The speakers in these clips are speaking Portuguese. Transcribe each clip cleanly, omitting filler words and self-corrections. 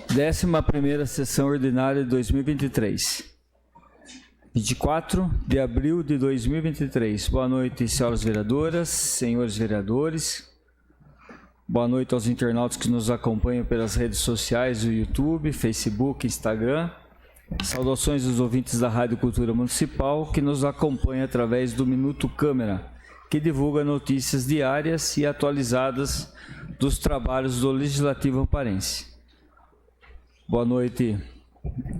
11ª sessão ordinária de 2023. 24 de abril de 2023. Boa noite, senhoras vereadoras, senhores vereadores. Boa noite aos internautas que nos acompanham pelas redes sociais, o YouTube, Facebook, Instagram. Saudações aos ouvintes da Rádio Cultura Municipal que nos acompanham através do Minuto Câmara, que divulga notícias diárias e atualizadas dos trabalhos do Legislativo Amparense. Boa noite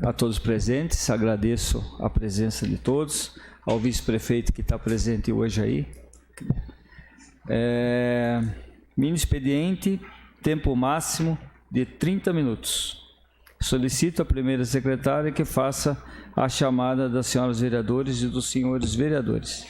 a todos presentes, agradeço a presença de todos, ao vice-prefeito que está presente hoje aí. Mini expediente, tempo máximo de 30 minutos. Solicito à primeira secretária que faça a chamada das senhoras vereadoras e dos senhores vereadores.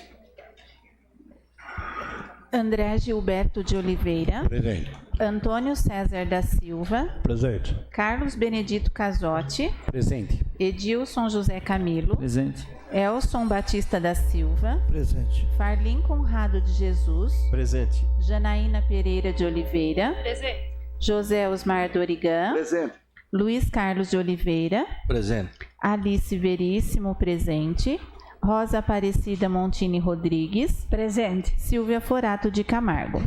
André Gilberto de Oliveira. Presente. Antônio César da Silva. Presente. Carlos Benedito Casotti. Presente. Edilson José Camilo. Presente. Elson Batista da Silva. Presente. Farlim Conrado de Jesus. Presente. Janaína Pereira de Oliveira. Presente. José Osmar Dorigan. Presente. Luiz Carlos de Oliveira. Presente. Alice Veríssimo, presente. Rosa Aparecida Montini Rodrigues. Presente. Silvia Forato de Camargo.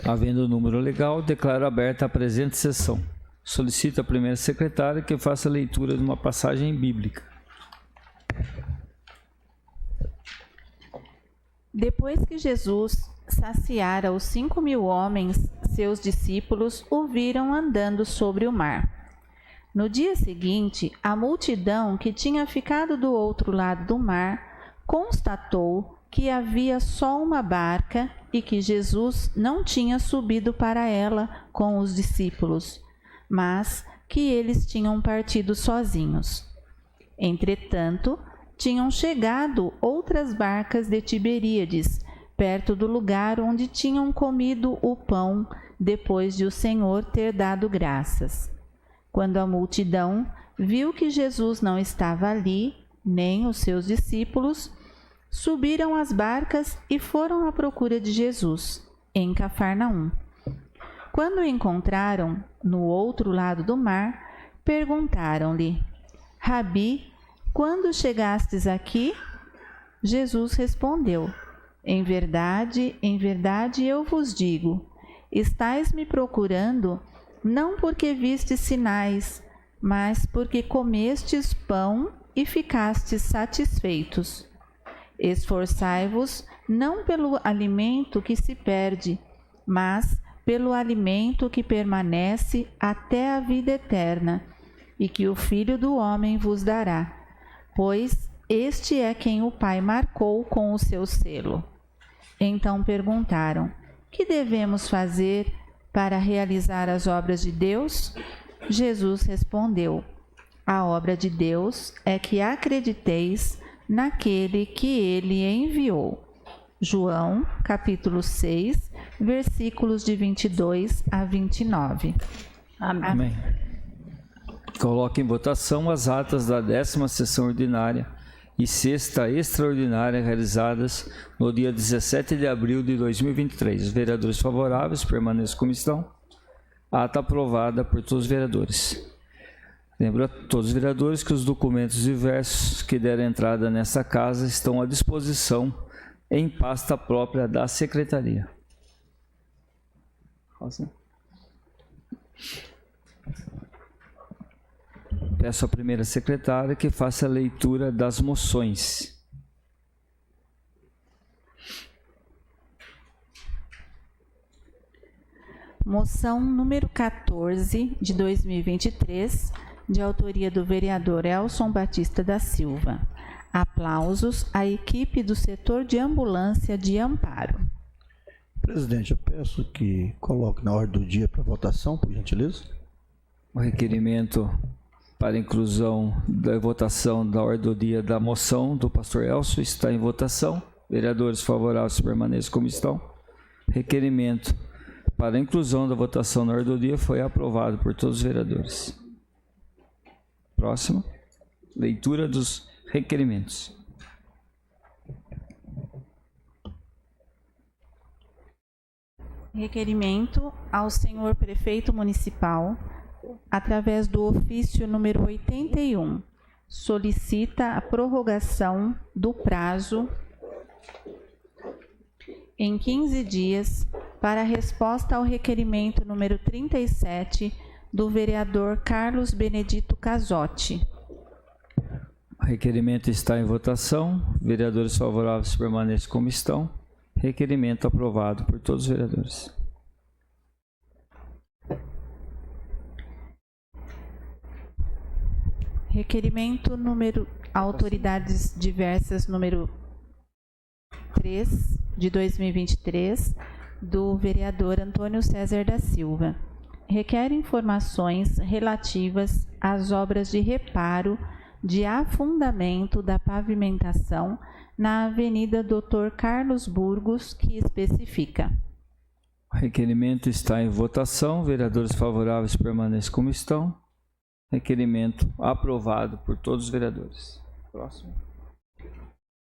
Havendo o número legal, declaro aberta a presente sessão. Solicito à primeira secretária que faça a leitura de uma passagem bíblica. Depois que Jesus saciara os 5.000 homens, seus discípulos o viram andando sobre o mar. No dia seguinte, a multidão que tinha ficado do outro lado do mar constatou que havia só uma barca e que Jesus não tinha subido para ela com os discípulos, mas que eles tinham partido sozinhos. Entretanto, tinham chegado outras barcas de Tiberíades, perto do lugar onde tinham comido o pão depois de o Senhor ter dado graças. Quando a multidão viu que Jesus não estava ali, nem os seus discípulos, subiram as barcas e foram à procura de Jesus, em Cafarnaum. Quando o encontraram no outro lado do mar, perguntaram-lhe: Rabi, quando chegastes aqui? Jesus respondeu: em verdade, eu vos digo, estais me procurando não porque vistes sinais, mas porque comestes pão e ficastes satisfeitos. Esforçai-vos não pelo alimento que se perde, mas pelo alimento que permanece até a vida eterna, e que o Filho do Homem vos dará, pois este é quem o Pai marcou com o seu selo. Então perguntaram: que devemos fazer para realizar as obras de Deus? Jesus respondeu: a obra de Deus é que acrediteis naquele que ele enviou. João, capítulo 6, versículos de 22 a 29. Amém. Coloque em votação as atas da 10ª sessão ordinária e 6ª extraordinária realizadas no dia 17 de abril de 2023. Os vereadores favoráveis permaneçam como estão. Ata aprovada por todos os vereadores. Lembro a todos os vereadores que os documentos diversos que deram entrada nessa casa estão à disposição em pasta própria da Secretaria. Rosa. Peço à primeira secretária que faça a leitura das moções. Moção número 14 de 2023, de autoria do vereador Elson Batista da Silva. Aplausos à equipe do setor de ambulância de Amparo. Presidente, eu peço que coloque na ordem do dia para votação, por gentileza. O requerimento para inclusão da votação da ordem do dia da moção do pastor Elson está em votação. Vereadores favoráveis permaneçam como estão. Requerimento para a inclusão da votação na ordem do dia foi aprovado por todos os vereadores. Próximo. Leitura dos requerimentos. Requerimento ao senhor prefeito municipal, através do ofício número 81, solicita a prorrogação do prazo em 15 dias para a resposta ao requerimento número 37 do vereador Carlos Benedito Casotti. O requerimento está em votação. Vereadores favoráveis permaneçam como estão. Requerimento aprovado por todos os vereadores. Requerimento número autoridades diversas número 3 de 2023 do vereador Antônio César da Silva. Requer informações relativas às obras de reparo de afundamento da pavimentação na Avenida Dr. Carlos Burgos, que especifica. O requerimento está em votação. Vereadores favoráveis permaneçam como estão. Requerimento aprovado por todos os vereadores. Próximo.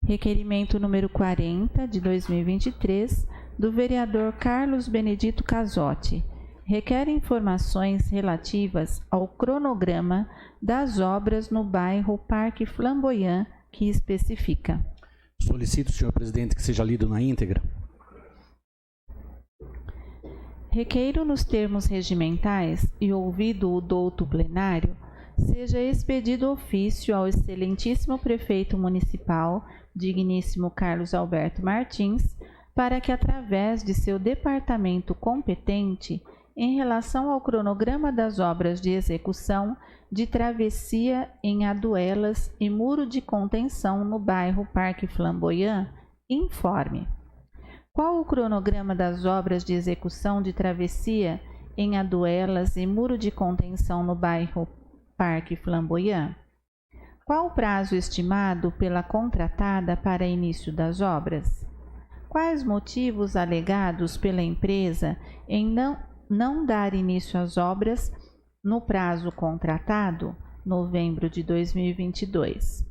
Requerimento número 40 de 2023 do vereador Carlos Benedito Casotti. Requer informações relativas ao cronograma das obras no bairro Parque Flamboyant, que especifica. Solicito, senhor presidente, que seja lido na íntegra. Requeiro nos termos regimentais e ouvido o douto plenário, seja expedido ofício ao excelentíssimo prefeito municipal, digníssimo Carlos Alberto Martins, para que, através de seu departamento competente, em relação ao cronograma das obras de execução de travessia em Aduelas e muro de contenção no bairro Parque Flamboyant, informe: qual o cronograma das obras de execução de travessia em Aduelas e muro de contenção no bairro Parque Flamboyant? Qual o prazo estimado pela contratada para início das obras? Quais motivos alegados pela empresa em não dar início às obras no prazo contratado, novembro de 2022?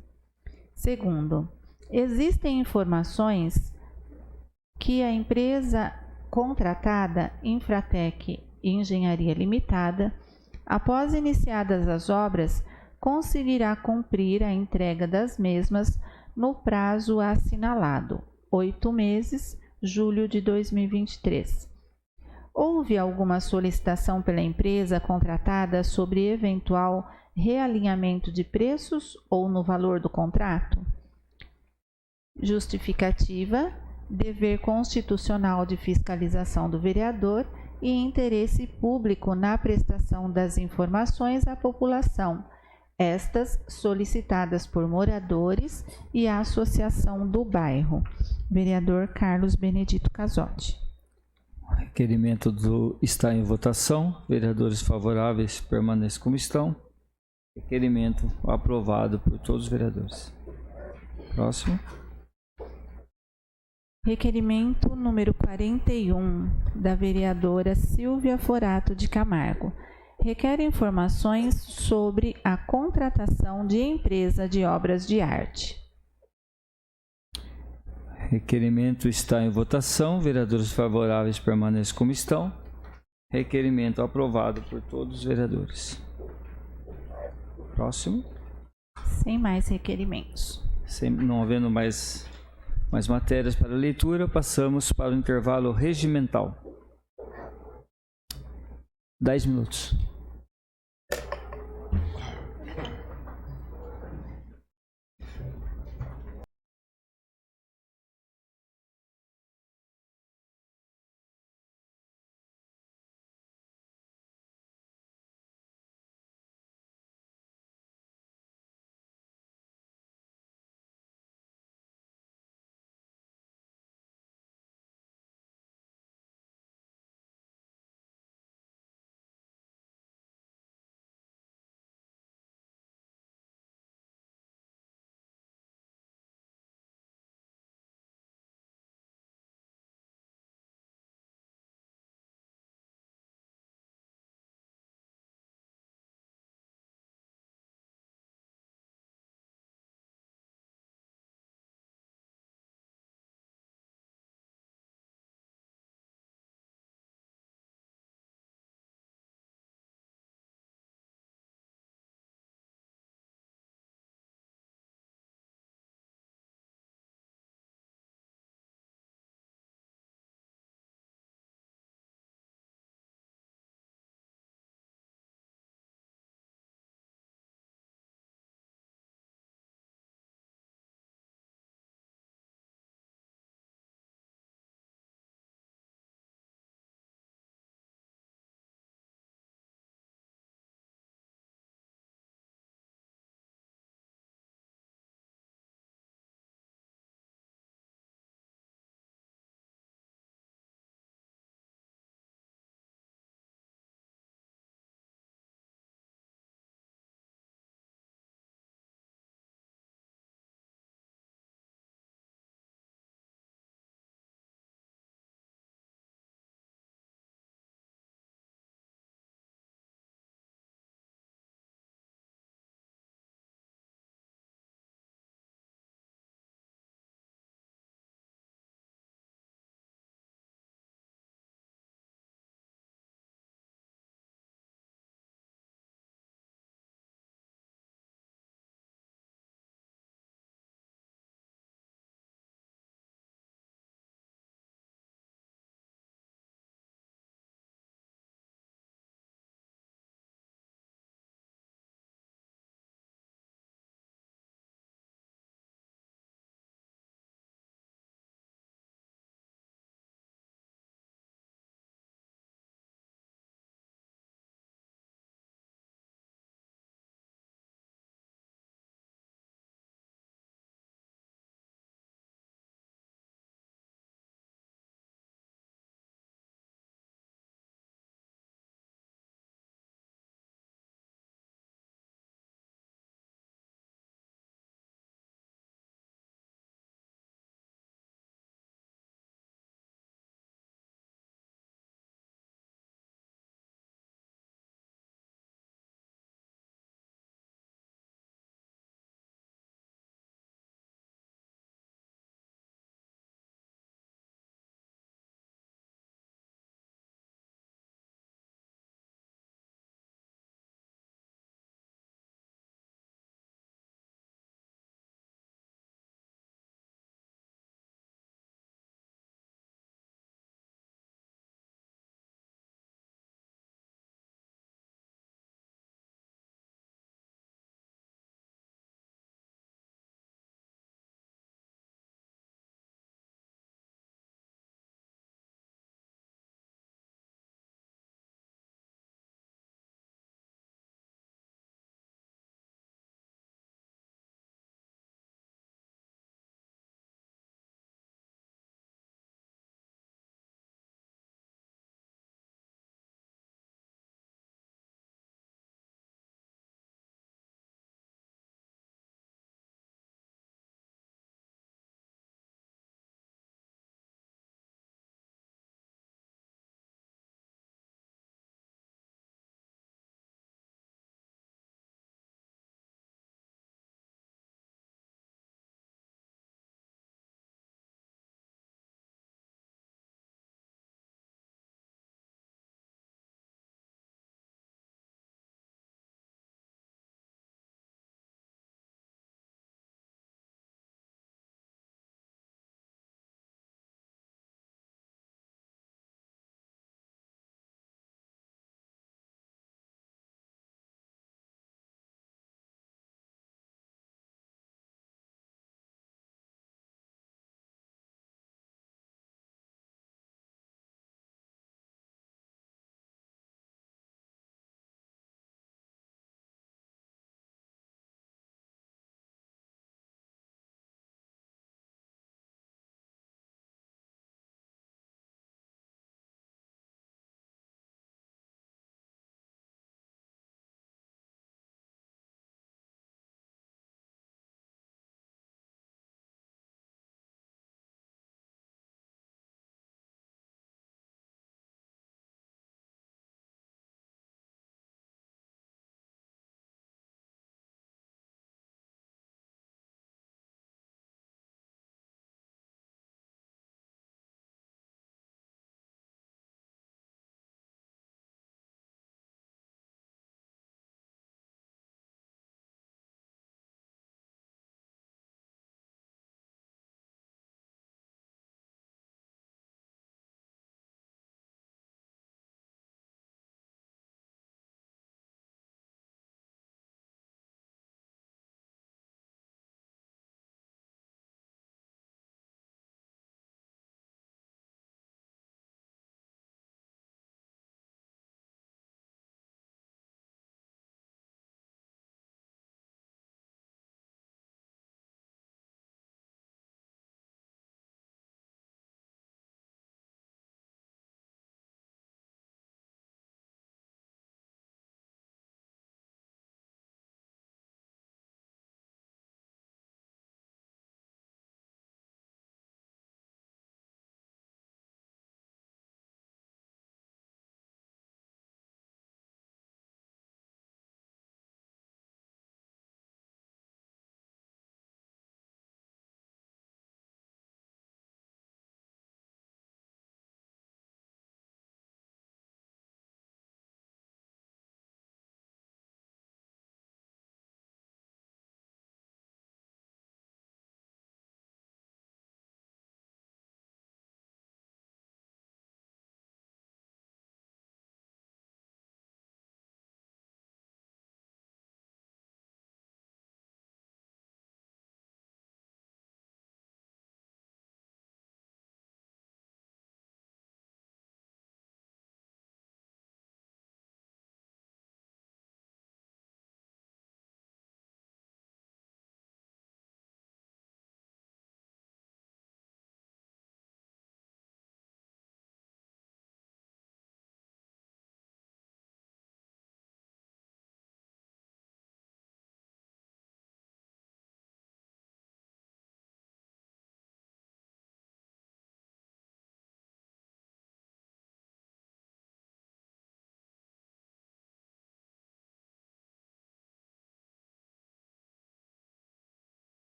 Segundo, existem informações que a empresa contratada, Infratec Engenharia Limitada, após iniciadas as obras, conseguirá cumprir a entrega das mesmas no prazo assinalado, 8 meses, julho de 2023. Houve alguma solicitação pela empresa contratada sobre eventual realinhamento de preços ou no valor do contrato? Justificativa: dever constitucional de fiscalização do vereador e interesse público na prestação das informações à população, estas solicitadas por moradores e a associação do bairro. Vereador Carlos Benedito Casotti. O requerimento está em votação. Vereadores favoráveis permaneçam como estão. Requerimento aprovado por todos os vereadores. Próximo. Requerimento número 41, da vereadora Silvia Forato de Camargo. Requer informações sobre a contratação de empresa de obras de arte. Requerimento está em votação. Vereadores favoráveis permaneçam como estão. Requerimento aprovado por todos os vereadores. Próximo. Sem mais requerimentos. Não havendo mais matérias para leitura, passamos para o intervalo regimental. 10 minutos.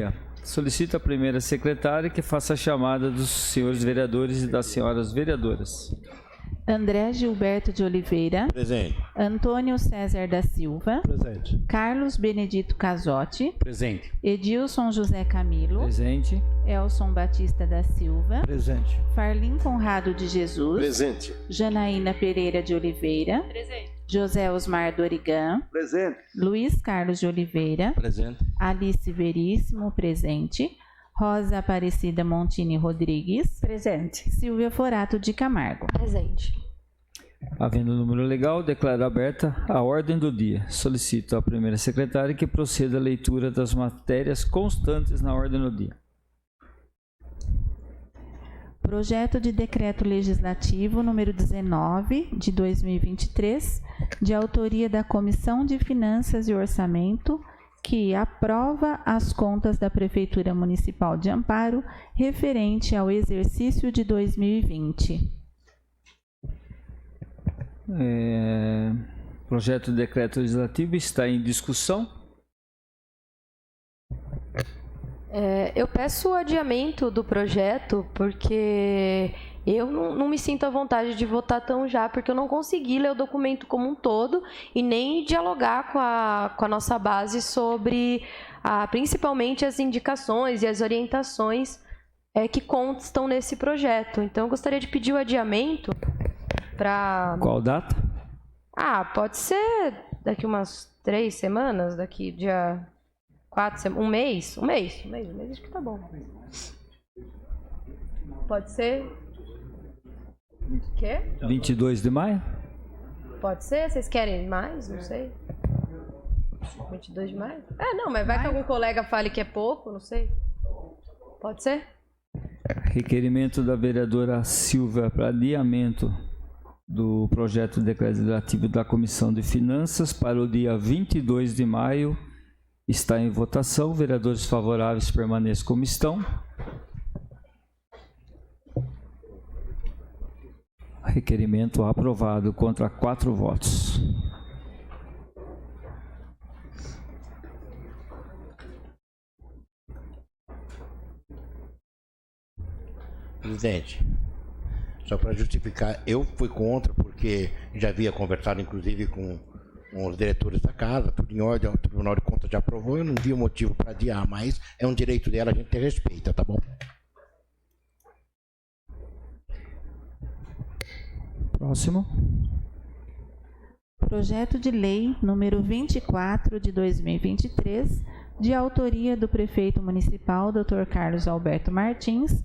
dia. Solicito a primeira secretária que faça a chamada dos senhores vereadores e das senhoras vereadoras. André Gilberto de Oliveira. Presente. Antônio César da Silva. Presente. Carlos Benedito Casotti. Presente. Edilson José Camilo. Presente. Elson Batista da Silva. Presente. Farlim Conrado de Jesus. Presente. Janaína Pereira de Oliveira. Presente. José Osmar Dorigan. Presente. Luiz Carlos de Oliveira. Presente. Alice Veríssimo, presente. Rosa Aparecida Montini Rodrigues. Presente. Silvia Forato de Camargo. Presente. Havendo número legal, declaro aberta a ordem do dia. Solicito à primeira secretária que proceda à leitura das matérias constantes na ordem do dia. Projeto de Decreto Legislativo número 19, de 2023, de autoria da Comissão de Finanças e Orçamento, que aprova as contas da Prefeitura Municipal de Amparo referente ao exercício de 2020. Projeto de decreto legislativo está em discussão. Eu peço o adiamento do projeto porque eu não me sinto à vontade de votar tão já, porque eu não consegui ler o documento como um todo e nem dialogar com a nossa base sobre principalmente as indicações e as orientações que constam nesse projeto. Então, eu gostaria de pedir o adiamento para... Qual data? Pode ser daqui umas 3 semanas, daqui dia 4 semanas, um mês, acho que tá bom. Pode ser? Quê? 22 de maio? Pode ser? Vocês querem mais? Não sei. 22 de maio? Não, mas vai que algum colega fale que é pouco, não sei. Pode ser? Requerimento da vereadora Silvia para adiamento do projeto de decreto legislativo da Comissão de Finanças para o dia 22 de maio está em votação. Vereadores favoráveis permaneçam como estão. Requerimento aprovado, contra 4 votos. Presidente, só para justificar, eu fui contra porque já havia conversado inclusive com os diretores da casa, tudo em ordem, o Tribunal de Contas já aprovou, eu não vi motivo para adiar, mas é um direito dela, a gente respeita, tá bom? Próximo. Projeto de Lei número 24 de 2023, de autoria do Prefeito Municipal, Dr. Carlos Alberto Martins,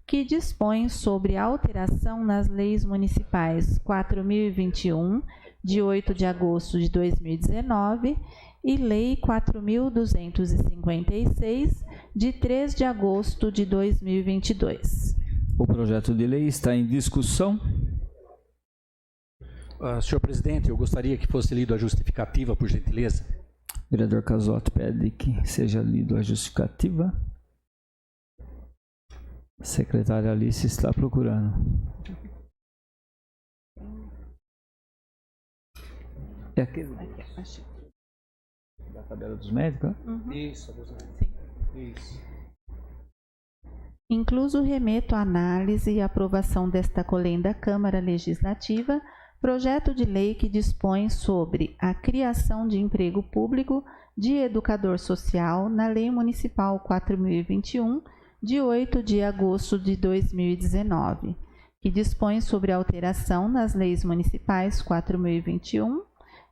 que dispõe sobre alteração nas leis municipais 4.021, de 8 de agosto de 2019, e Lei 4.256, de 3 de agosto de 2022. O projeto de lei está em discussão. Senhor presidente, eu gostaria que fosse lido a justificativa, por gentileza. O vereador Casotti pede que seja lido a justificativa. A secretária Alice está procurando. É aquele da tabela dos médicos? Uhum. Isso, Sim. isso. Incluso remeto à análise e aprovação desta colenda Câmara Legislativa, projeto de lei que dispõe sobre a criação de emprego público de educador social na Lei Municipal 4.021, de 8 de agosto de 2019, que dispõe sobre alteração nas leis municipais 4.021,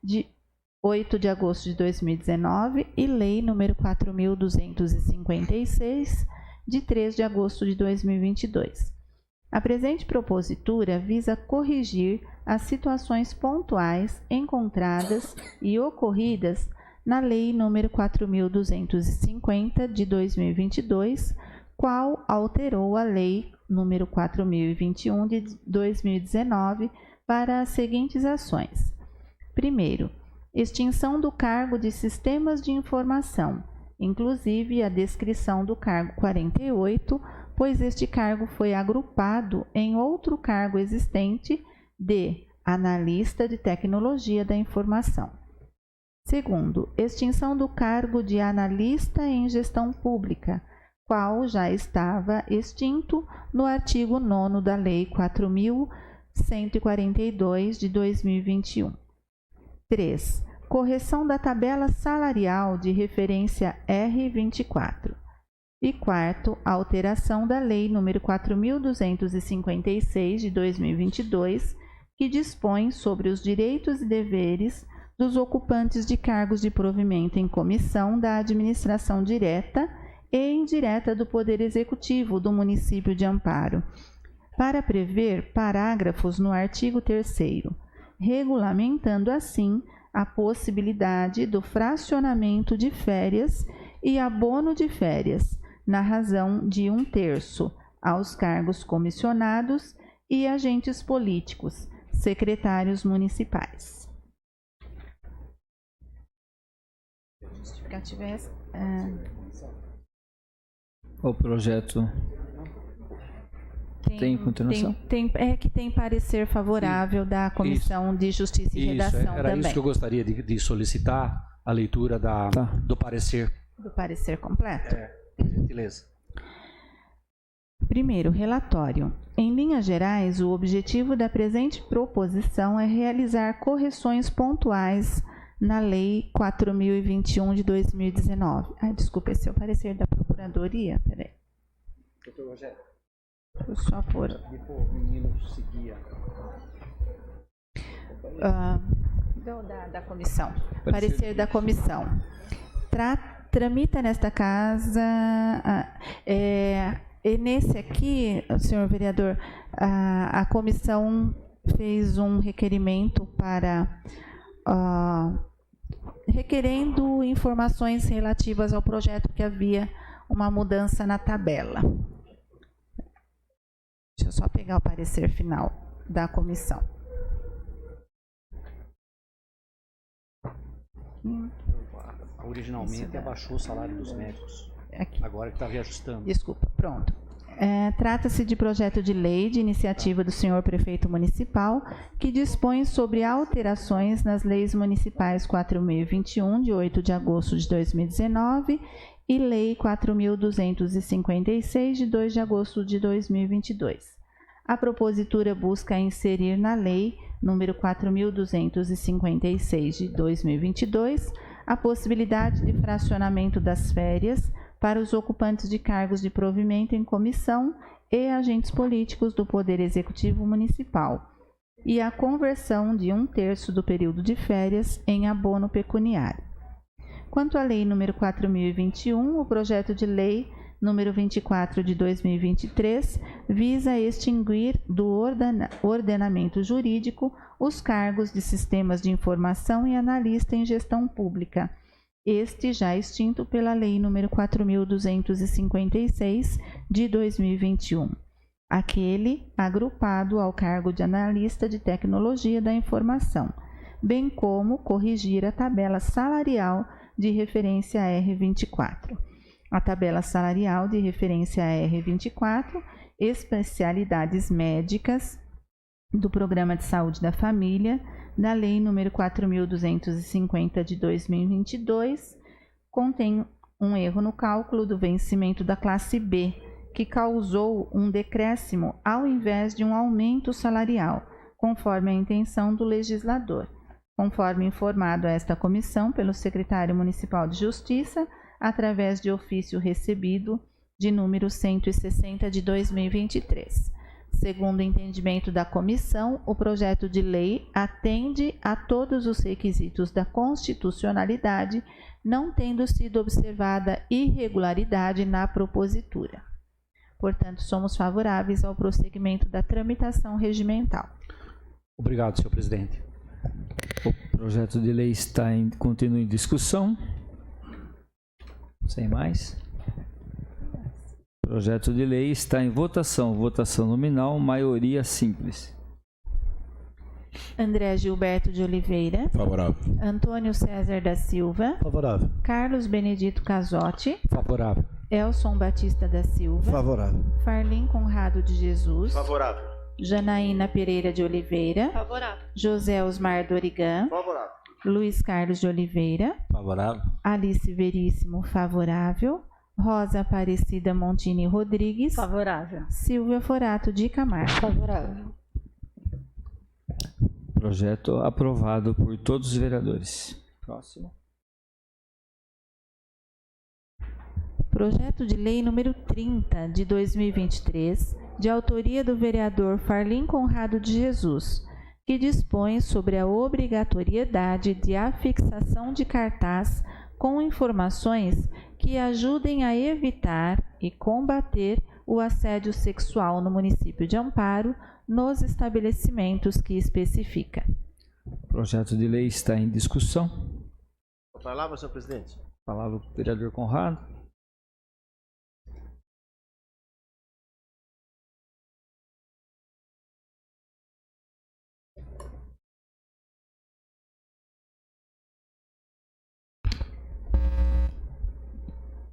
de 8 de agosto de 2019, e Lei número 4.256, de 3 de agosto de 2022. A presente propositura visa corrigir as situações pontuais encontradas e ocorridas na Lei nº 4.250, de 2022, qual alterou a Lei nº 4.021, de 2019, para as seguintes ações. Primeiro, extinção do cargo de Sistemas de Informação, inclusive a descrição do cargo 48, pois este cargo foi agrupado em outro cargo existente de Analista de Tecnologia da Informação. Segundo, extinção do cargo de analista em gestão pública, qual já estava extinto no artigo 9º da Lei 4.142 de 2021. 3. Correção da tabela salarial de referência R24. E quarto, alteração da Lei nº 4.256 de 2022, que dispõe sobre os direitos e deveres dos ocupantes de cargos de provimento em comissão da administração direta e indireta do Poder Executivo do município de Amparo, para prever parágrafos no artigo 3º, regulamentando assim a possibilidade do fracionamento de férias e abono de férias, na razão de 1/3, aos cargos comissionados e agentes políticos, secretários municipais. O projeto tem continuação? Tem parecer favorável da Comissão de Justiça e Redação era também. isso que eu gostaria de solicitar, a leitura do parecer. Do parecer completo? Por gentileza. Primeiro, relatório. Em linhas gerais, o objetivo da presente proposição é realizar correções pontuais na Lei 4.021 de 2019. Desculpa, esse é o parecer da Procuradoria. Peraí. Doutor Rogério. Vou só pôr. O menino seguia. Da comissão. Parecer da comissão. Tramita nesta casa. E nesse aqui, senhor vereador, a comissão fez um requerimento para requerendo informações relativas ao projeto, que havia uma mudança na tabela. Deixa eu só pegar o parecer final da comissão. Originalmente abaixou o salário dos médicos. Aqui. Agora que está reajustando. Desculpa, pronto. Trata-se de projeto de lei de iniciativa do senhor prefeito municipal, que dispõe sobre alterações nas leis municipais 4.021, de 8 de agosto de 2019, e Lei 4.256, de 2 de agosto de 2022. A propositura busca inserir na Lei número 4.256, de 2022, a possibilidade de fracionamento das férias para os ocupantes de cargos de provimento em comissão e agentes políticos do Poder Executivo Municipal, e a conversão de 1/3 do período de férias em abono pecuniário. Quanto à Lei nº 4.021, o projeto de Lei número 24 de 2023 visa extinguir do ordenamento jurídico os cargos de sistemas de informação e analista em gestão pública, este já extinto pela Lei nº 4.256 de 2021, aquele agrupado ao cargo de analista de tecnologia da informação, bem como corrigir a tabela salarial de referência R24. A tabela salarial de referência R24, especialidades médicas do Programa de Saúde da Família, da Lei nº 4.250 de 2022, contém um erro no cálculo do vencimento da classe B, que causou um decréscimo ao invés de um aumento salarial, conforme a intenção do legislador, conforme informado a esta comissão pelo secretário municipal de Justiça, através de ofício recebido de número 160 de 2023. Segundo o entendimento da comissão, o projeto de lei atende a todos os requisitos da constitucionalidade, não tendo sido observada irregularidade na propositura. Portanto, somos favoráveis ao prosseguimento da tramitação regimental. Obrigado, senhor presidente. O projeto de lei continua em discussão. Sem mais. O projeto de lei está em votação. Votação nominal, maioria simples. André Gilberto de Oliveira. Favorável. Antônio César da Silva. Favorável. Carlos Benedito Casotti. Favorável. Elson Batista da Silva. Favorável. Farlim Conrado de Jesus. Favorável. Janaína Pereira de Oliveira. Favorável. José Osmar Dorigan. Favorável. Luiz Carlos de Oliveira. Favorável. Alice Veríssimo, favorável. Rosa Aparecida Montini Rodrigues. Favorável. Silvia Forato de Camargo. Favorável. Projeto aprovado por todos os vereadores. Próximo. Projeto de Lei número 30, de 2023, de autoria do vereador Farlim Conrado de Jesus, que dispõe sobre a obrigatoriedade de afixação de cartaz com informações que ajudem a evitar e combater o assédio sexual no município de Amparo, nos estabelecimentos que especifica. O projeto de lei está em discussão. A palavra, senhor presidente. Palavra o vereador Conrado.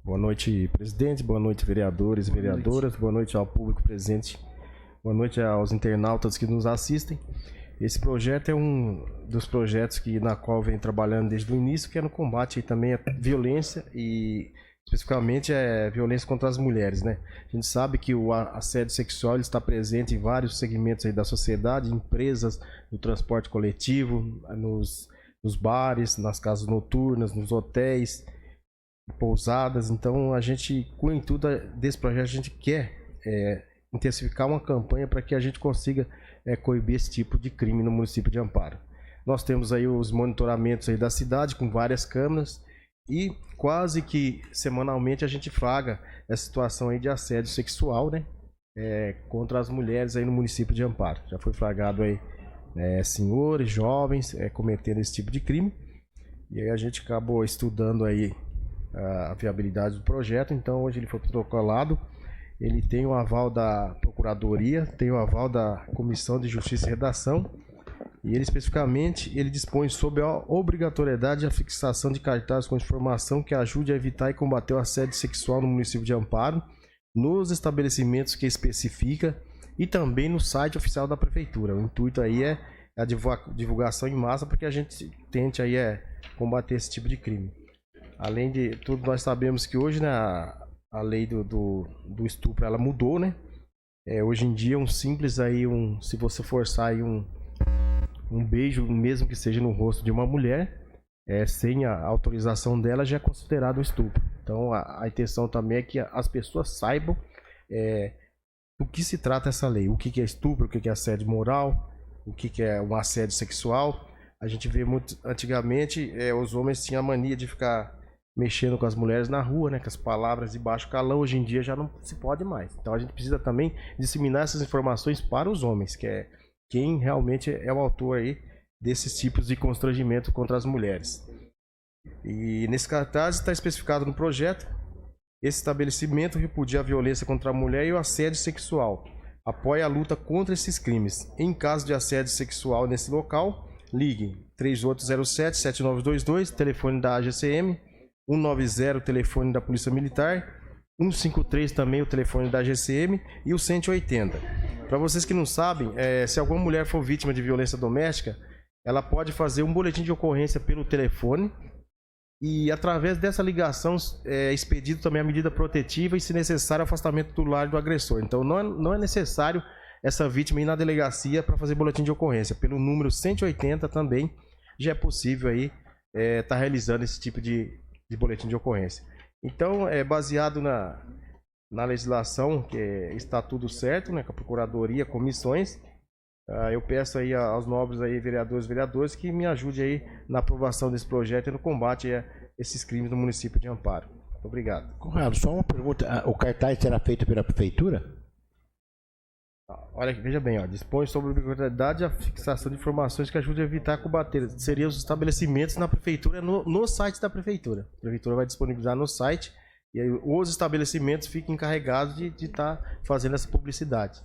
Boa noite, presidente. Boa noite, vereadores e vereadoras. Boa noite ao público presente. Boa noite aos internautas que nos assistem. Esse projeto é um dos projetos na qual vem trabalhando desde o início, que é no combate também à violência e especificamente a violência contra as mulheres, né? A gente sabe que o assédio sexual ele está presente em vários segmentos aí da sociedade, empresas, no transporte coletivo, nos bares, nas casas noturnas, nos hotéis, pousadas. Então a gente, com o intuito desse projeto, a gente quer intensificar uma campanha para que a gente consiga coibir esse tipo de crime no município de Amparo. Nós temos aí os monitoramentos aí da cidade com várias câmeras e quase que semanalmente a gente flagra essa situação aí de assédio sexual, né, contra as mulheres aí no município de Amparo. Já foi flagrado aí senhores, jovens cometendo esse tipo de crime, e aí a gente acabou estudando aí a viabilidade do projeto. Então hoje ele foi protocolado, ele tem o aval da Procuradoria, tem o aval da Comissão de Justiça e Redação, e ele especificamente ele dispõe sobre a obrigatoriedade da fixação de cartazes com informação que ajude a evitar e combater o assédio sexual no município de Amparo, nos estabelecimentos que especifica e também no site oficial da Prefeitura. O intuito aí é a divulgação em massa para que a gente tente aí combater esse tipo de crime. Além de tudo, nós sabemos que hoje, né, a lei do estupro ela mudou, né? Hoje em dia um simples aí, se você forçar aí um beijo, mesmo que seja no rosto de uma mulher, sem a autorização dela, já é considerado um estupro. Então a intenção também é que as pessoas saibam do que se trata essa lei, o que é estupro, o que é assédio moral, o que é um assédio sexual. A gente vê muito, antigamente os homens tinham a mania de ficar mexendo com as mulheres na rua, né, com as palavras de baixo calão. Hoje em dia já não se pode mais. Então a gente precisa também disseminar essas informações para os homens, que é quem realmente é o autor aí desses tipos de constrangimento contra as mulheres. E nesse cartaz está especificado no projeto: esse estabelecimento repudia a violência contra a mulher e o assédio sexual, apoia a luta contra esses crimes. Em caso de assédio sexual nesse local, ligue 3807-7922, telefone da AGCM, 190, telefone da Polícia Militar, 153 também o telefone da GCM e o 180. Para vocês que não sabem, se alguma mulher for vítima de violência doméstica, ela pode fazer um boletim de ocorrência pelo telefone e através dessa ligação é expedido também a medida protetiva e, se necessário, afastamento do lar do agressor. Então não é necessário essa vítima ir na delegacia para fazer boletim de ocorrência. Pelo número 180 também já é possível aí tá realizando esse tipo de boletim de ocorrência. Então, baseado na legislação, que está tudo certo, né, com a Procuradoria, comissões, eu peço aí aos nobres aí, vereadores e vereadoras, que me ajude aí na aprovação desse projeto e no combate a esses crimes no município de Amparo. Obrigado. Conrado, só uma pergunta: o cartaz será feito pela Prefeitura? Olha aqui, veja bem, dispõe sobre a obrigatoriedade a fixação de informações que ajudem a evitar e combater. Seriam os estabelecimentos na Prefeitura, no site da Prefeitura. A Prefeitura vai disponibilizar no site e aí os estabelecimentos ficam encarregados de estar fazendo essa publicidade.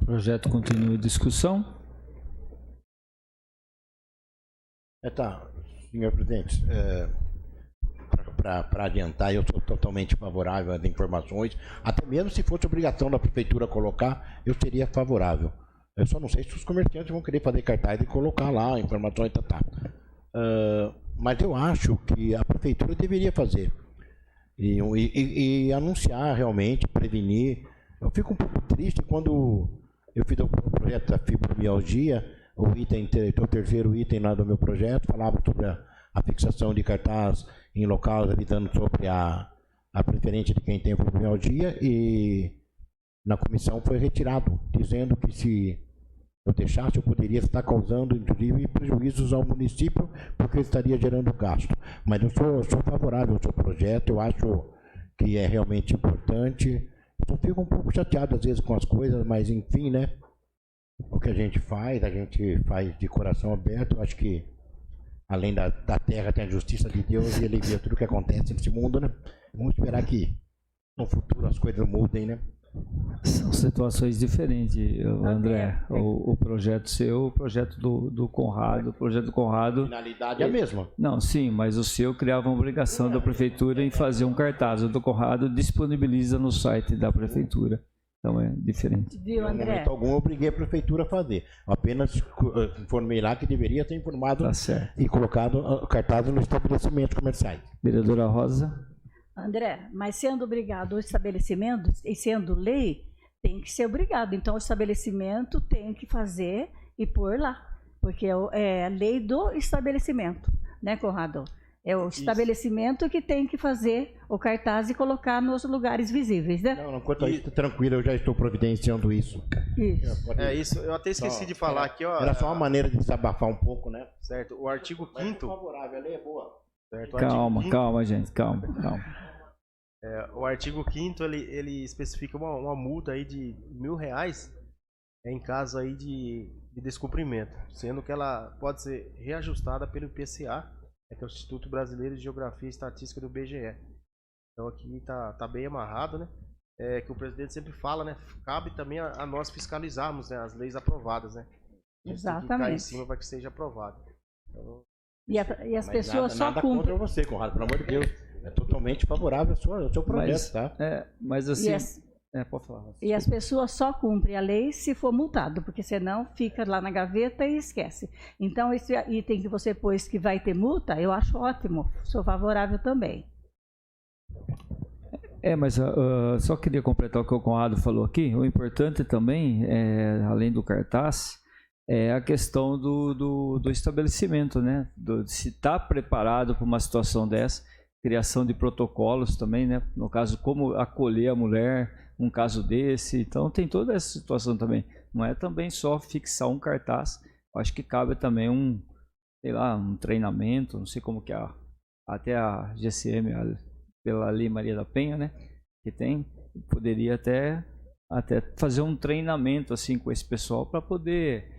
O projeto continua em discussão. Senhor presidente, para adiantar, eu sou totalmente favorável às informações, até mesmo se fosse obrigação da Prefeitura colocar, eu seria favorável. Eu só não sei se os comerciantes vão querer fazer cartaz e colocar lá informações, mas eu acho que a prefeitura deveria fazer e anunciar realmente, prevenir. Eu fico um pouco triste quando eu fiz o projeto da fibromialgia, o terceiro item lá do meu projeto falava sobre a fixação de cartaz em locais avisando sobre a preferência de quem tem fibromialgia, e na comissão foi retirado, dizendo que se eu deixasse eu poderia estar causando inclusive prejuízos ao município, porque estaria gerando gasto. Mas eu sou favorável ao seu projeto, eu acho que é realmente importante. Eu fico um pouco chateado às vezes com as coisas, mas enfim, né? O que a gente faz de coração aberto. Eu acho que além da terra tem a justiça de Deus, e ele vê tudo o que acontece nesse mundo, né? Vamos esperar que no futuro as coisas mudem, né? São situações diferentes, André. O projeto seu, o projeto do Conrado, o projeto do Conrado... A finalidade é a mesma. Não, sim, mas o seu criava uma obrigação da prefeitura em fazer um cartaz. O do Conrado disponibiliza no site da prefeitura. Então é diferente. Viu, André? Em momento algum eu obriguei a prefeitura a fazer. Apenas informei lá que deveria ser informado e colocado cartaz nos estabelecimentos comerciais. Vereadora Rosa. André, mas sendo obrigado o estabelecimento, e sendo lei, tem que ser obrigado. Então o estabelecimento tem que fazer e pôr lá. Porque é a lei do estabelecimento, né, Conrado? É o estabelecimento que tem que fazer o cartaz e colocar nos lugares visíveis, né? Não, quanto a isso, tranquilo, eu já estou providenciando isso. Isso, eu até esqueci de falar aqui, ó. Era só uma maneira de desabafar um pouco, né? Certo, o artigo 5º... favorável, a lei é boa. Certo, Calma, gente, calma. O artigo 5º, ele especifica uma multa aí de R$1.000 em caso aí de descumprimento, sendo que ela pode ser reajustada pelo IPCA, que é o Instituto Brasileiro de Geografia e Estatística do BGE. Então aqui tá bem amarrado, né? Que o presidente sempre fala, né? Cabe também a nós fiscalizarmos, né, as leis aprovadas, né? Exatamente. Tem que ficar em cima para que seja aprovado. Então, e as pessoas só nada cumprem. contra você, Conrado, pelo amor de Deus. É totalmente favorável ao seu projeto, tá? Mas assim... pode falar. E as pessoas só cumprem a lei se for multado, porque senão fica lá na gaveta e esquece. Então, esse item que você pôs que vai ter multa, eu acho ótimo, sou favorável também. Mas só queria completar o que o Conrado falou aqui. O importante também, além do cartaz, é a questão do estabelecimento, né? De se estar preparado para uma situação dessa, criação de protocolos também, né? No caso, como acolher a mulher um caso desse. Então tem toda essa situação também. Não é também só fixar um cartaz. Eu acho que cabe também um treinamento, não sei como que até a GCM, pela Lei Maria da Penha, né, que tem, poderia até fazer um treinamento assim com esse pessoal para poder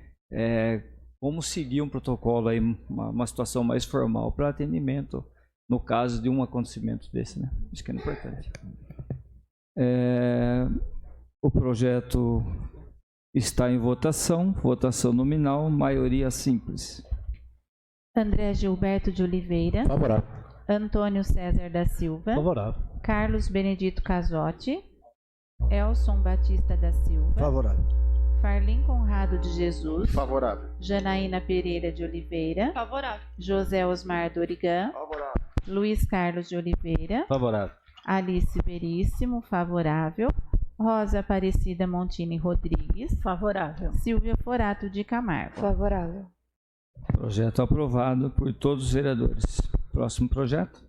como seguir um protocolo aí, uma situação mais formal para atendimento no caso de um acontecimento desse, né? Isso que é importante. O projeto está em votação nominal, maioria simples. André Gilberto de Oliveira. Favorável. Antônio César da Silva. Favorável. Carlos Benedito Casotti. Elson Batista da Silva. Favorável. Farlim Conrado de Jesus. favorável. Janaína Pereira de Oliveira. Favorável. José Osmar Dorigan. Favorável. Luiz Carlos de Oliveira. Favorável. Alice Veríssimo, favorável. Rosa Aparecida Montini Rodrigues. Favorável. Silvia Forato de Camargo. Favorável. Projeto aprovado por todos os vereadores. Próximo projeto.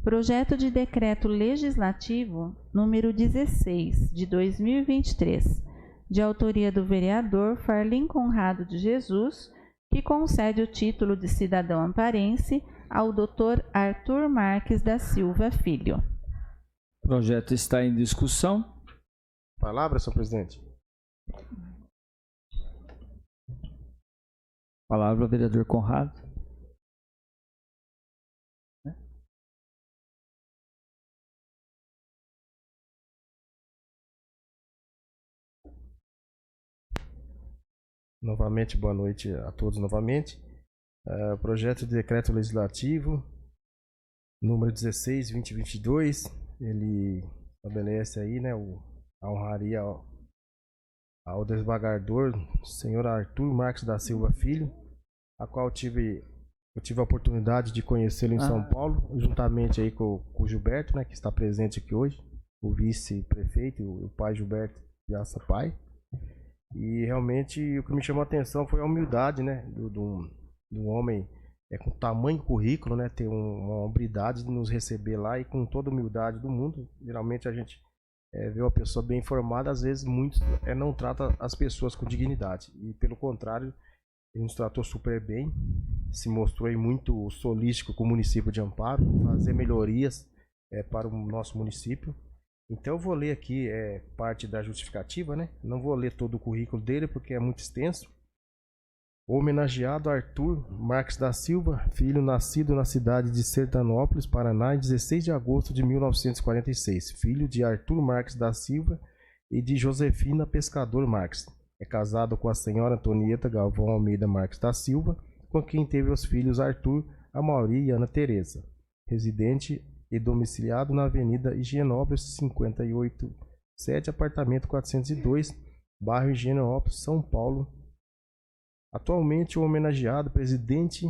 Projeto de Decreto Legislativo número 16, de 2023, de autoria do vereador Farlim Conrado de Jesus, que concede o título de cidadão amparense ao Dr. Arthur Marques da Silva Filho. O projeto está em discussão. Palavra, senhor presidente. Palavra ao vereador Conrado. Novamente, boa noite a todos novamente. Projeto de Decreto Legislativo número 16/2022, ele estabelece aí, né, a honraria ao desembargador, senhor Arthur Marques da Silva Filho, a qual eu tive a oportunidade de conhecê-lo em São Paulo, juntamente aí com o Gilberto, né, que está presente aqui hoje, o vice-prefeito, o pai Gilberto Piazza Pai. E realmente o que me chamou a atenção foi a humildade, né, do homem com tamanho currículo, né, ter uma hombridade de nos receber lá e com toda a humildade do mundo. Geralmente a gente vê uma pessoa bem informada, às vezes muitos não trata as pessoas com dignidade. E pelo contrário, ele nos tratou super bem, se mostrou aí muito solícito com o município de Amparo, fazer melhorias para o nosso município. Então eu vou ler aqui parte da justificativa, né? Não vou ler todo o currículo dele porque é muito extenso. O homenageado Arthur Marques da Silva, filho nascido na cidade de Sertanópolis, Paraná, em 16 de agosto de 1946. Filho de Arthur Marques da Silva e de Josefina Pescador Marques. É casado com a senhora Antonieta Galvão Almeida Marques da Silva, com quem teve os filhos Arthur, Amauri e Ana Teresa. Residente e domiciliado na Avenida Higienópolis 587, apartamento 402, bairro Higienópolis, São Paulo. Atualmente o homenageado presidente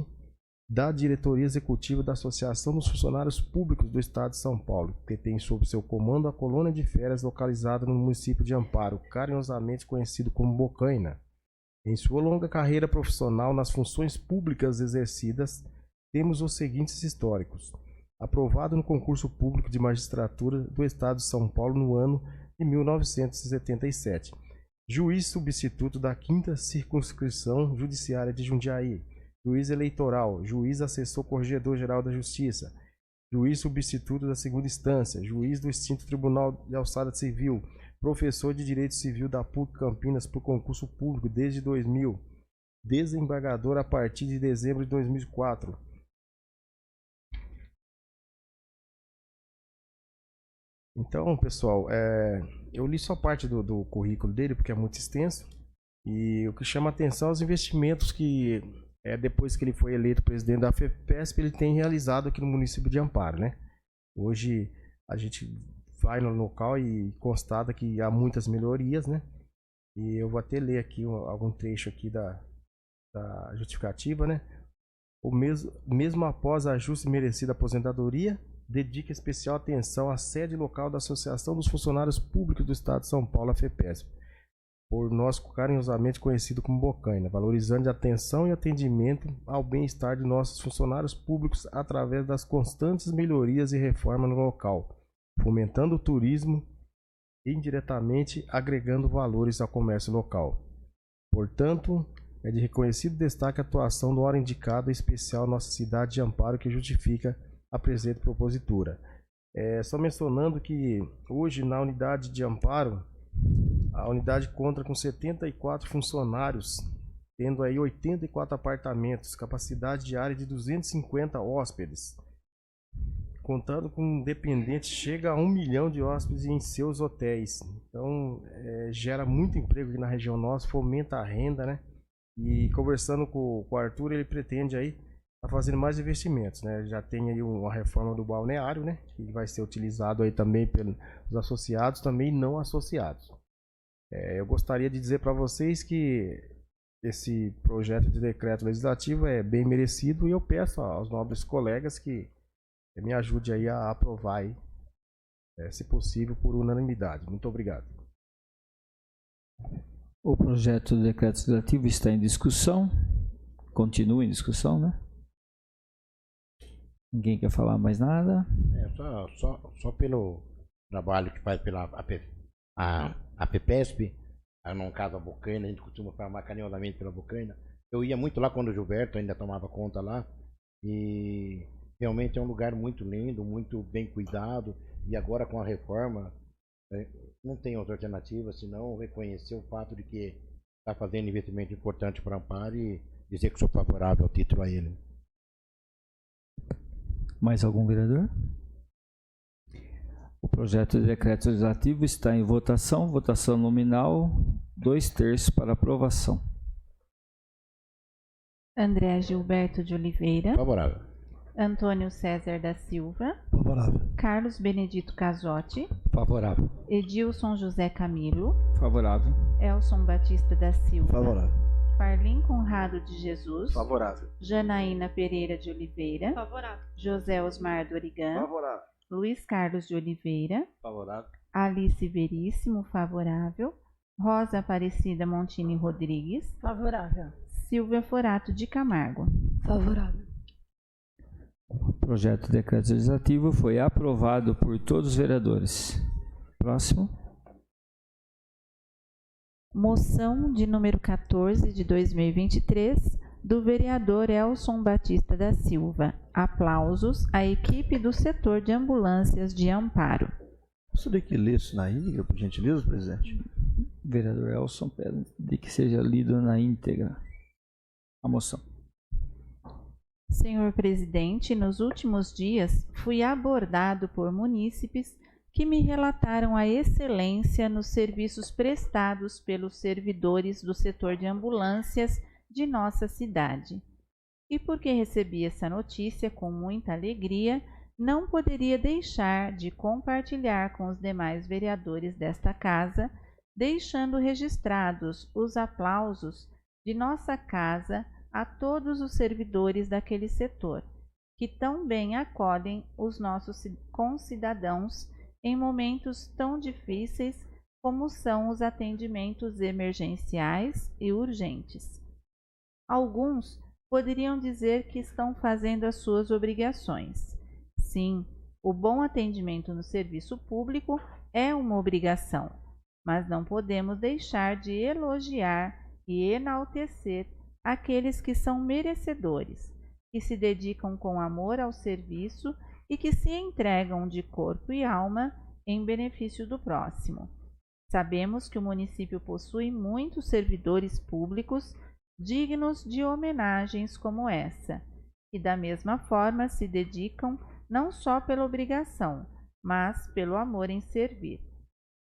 da diretoria executiva da Associação dos Funcionários Públicos do Estado de São Paulo, que tem sob seu comando a colônia de férias localizada no município de Amparo, carinhosamente conhecido como Bocaina. Em sua longa carreira profissional nas funções públicas exercidas, temos os seguintes históricos. Aprovado no concurso público de magistratura do Estado de São Paulo no ano de 1977. Juiz substituto da 5ª Circunscrição Judiciária de Jundiaí. Juiz eleitoral, juiz assessor corregedor-geral da Justiça, juiz substituto da 2ª Instância, juiz do extinto Tribunal de Alçada Civil, professor de Direito Civil da PUC Campinas por concurso público desde 2000, desembargador a partir de dezembro de 2004. Então, pessoal, eu li só parte do currículo dele, porque é muito extenso, e o que chama a atenção é os investimentos que, depois que ele foi eleito presidente da FEPESP, ele tem realizado aqui no município de Amparo, né? Hoje, a gente vai no local e constata que há muitas melhorias, né? E eu vou até ler aqui algum trecho aqui da justificativa, né? Mesmo após a justa e merecida aposentadoria, dedica especial atenção à sede local da Associação dos Funcionários Públicos do Estado de São Paulo, a FEPESP, por nós carinhosamente conhecido como Bocaina, valorizando a atenção e atendimento ao bem-estar de nossos funcionários públicos através das constantes melhorias e reformas no local, fomentando o turismo e indiretamente agregando valores ao comércio local. Portanto, é de reconhecido destaque a atuação do órgão indicado em especial nossa cidade de Amparo, que justifica a presente propositura. Só mencionando que hoje na unidade de Amparo, a unidade conta com 74 funcionários, tendo aí 84 apartamentos, capacidade diária de 250 hóspedes. Contando com dependentes, chega a 1 milhão de hóspedes em seus hotéis. Então, gera muito emprego aqui na região nossa, fomenta a renda, né? E conversando com o Arthur, ele pretende aí tá fazendo mais investimentos, né? Já tem aí uma reforma do balneário, né? Que vai ser utilizado aí também pelos associados, também não associados. Eu gostaria de dizer para vocês que esse projeto de decreto legislativo é bem merecido e eu peço aos nobres colegas que me ajude aí a aprovar aí, se possível, por unanimidade. Muito obrigado. O projeto de decreto legislativo está em discussão. Continua em discussão, né? Ninguém quer falar mais nada? Só pelo trabalho que faz pela a FEPESP, no caso a Bocaina, a gente costuma falar carinhosamente pela Bocaina. Eu ia muito lá quando o Gilberto ainda tomava conta lá, e realmente é um lugar muito lindo, muito bem cuidado, e agora com a reforma, não tem outra alternativa senão reconhecer o fato de que está fazendo investimento importante para Amparo e dizer que sou favorável ao título a ele. Mais algum vereador? O projeto de decreto legislativo está em votação, votação nominal, 2/3 para aprovação. André Gilberto de Oliveira. Favorável. Antônio César da Silva, Favorável. Carlos Benedito Casotti, Favorável. Edilson José Camilo, Favorável. Elson Batista da Silva, Favorável. Farlim Conrado de Jesus, Favorável. Janaína Pereira de Oliveira, Favorável. José Osmar Dorigan, Favorável. Luiz Carlos de Oliveira, Favorável. Alice Veríssimo, favorável, Rosa Aparecida Montini Rodrigues, Favorável. Silvia Forato de Camargo. Favorável. O projeto de decreto legislativo foi aprovado por todos os vereadores. Próximo. Moção de número 14 de 2023, do vereador Elson Batista da Silva. Aplausos à equipe do setor de ambulâncias de Amparo. Gostaria que lesse na íntegra, por gentileza, presidente. Vereador Elson pede que seja lido na íntegra a moção. Senhor presidente, nos últimos dias fui abordado por munícipes que me relataram a excelência nos serviços prestados pelos servidores do setor de ambulâncias de nossa cidade. E porque recebi essa notícia com muita alegria, não poderia deixar de compartilhar com os demais vereadores desta casa, deixando registrados os aplausos de nossa casa a todos os servidores daquele setor, que tão bem acolhem os nossos concidadãos em momentos tão difíceis como são os atendimentos emergenciais e urgentes. Alguns poderiam dizer que estão fazendo as suas obrigações. Sim, o bom atendimento no serviço público é uma obrigação, mas não podemos deixar de elogiar e enaltecer aqueles que são merecedores, que se dedicam com amor ao serviço e que se entregam de corpo e alma em benefício do próximo. Sabemos que o município possui muitos servidores públicos dignos de homenagens como essa, que da mesma forma se dedicam não só pela obrigação, mas pelo amor em servir.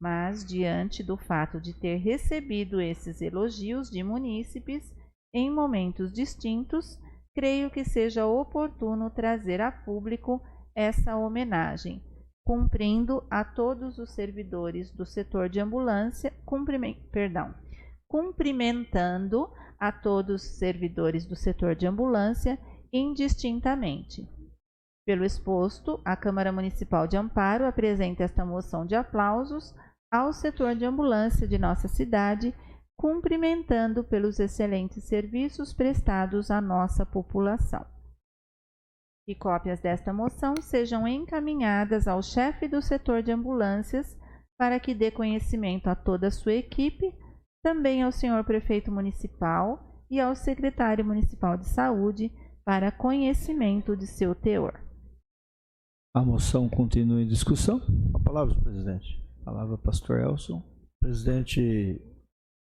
Mas, diante do fato de ter recebido esses elogios de munícipes em momentos distintos, creio que seja oportuno trazer a público essa homenagem, cumprimentando a todos os servidores do setor de ambulância, cumprimentando a todos os servidores do setor de ambulância indistintamente. Pelo exposto, a Câmara Municipal de Amparo apresenta esta moção de aplausos ao setor de ambulância de nossa cidade, cumprimentando pelos excelentes serviços prestados à nossa população. E cópias desta moção sejam encaminhadas ao chefe do setor de ambulâncias para que dê conhecimento a toda a sua equipe, também ao senhor prefeito municipal e ao secretário municipal de saúde para conhecimento de seu teor. A moção continua em discussão. A palavra, presidente. Palavra pastor Elson. Presidente,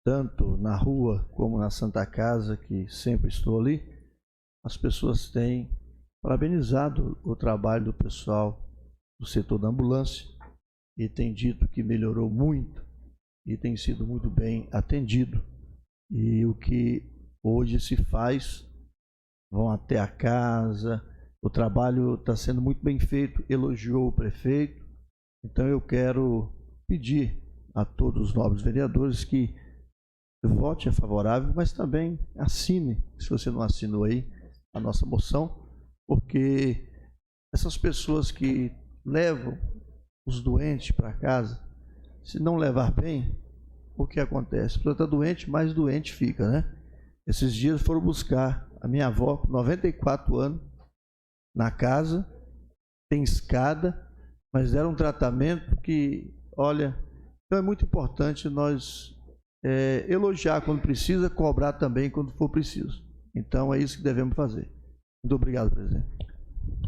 tanto na rua como na Santa Casa, que sempre estou ali, as pessoas têm parabenizado o trabalho do pessoal do setor da ambulância e têm dito que melhorou muito e tem sido muito bem atendido. E o que hoje se faz, vão até a casa, o trabalho está sendo muito bem feito, elogiou o prefeito. Então eu quero pedir a todos os nobres vereadores que vote a favorável, mas também assine, se você não assinou aí, a nossa moção, porque essas pessoas que levam os doentes para casa, se não levar bem, o que acontece? A pessoa está doente, mais doente fica, né? Esses dias foram buscar a minha avó, com 94 anos, na casa, tem escada, mas deram um tratamento que, olha, então é muito importante nós elogiar quando precisa, cobrar também quando for preciso. Então é isso que devemos fazer. Muito obrigado, presidente.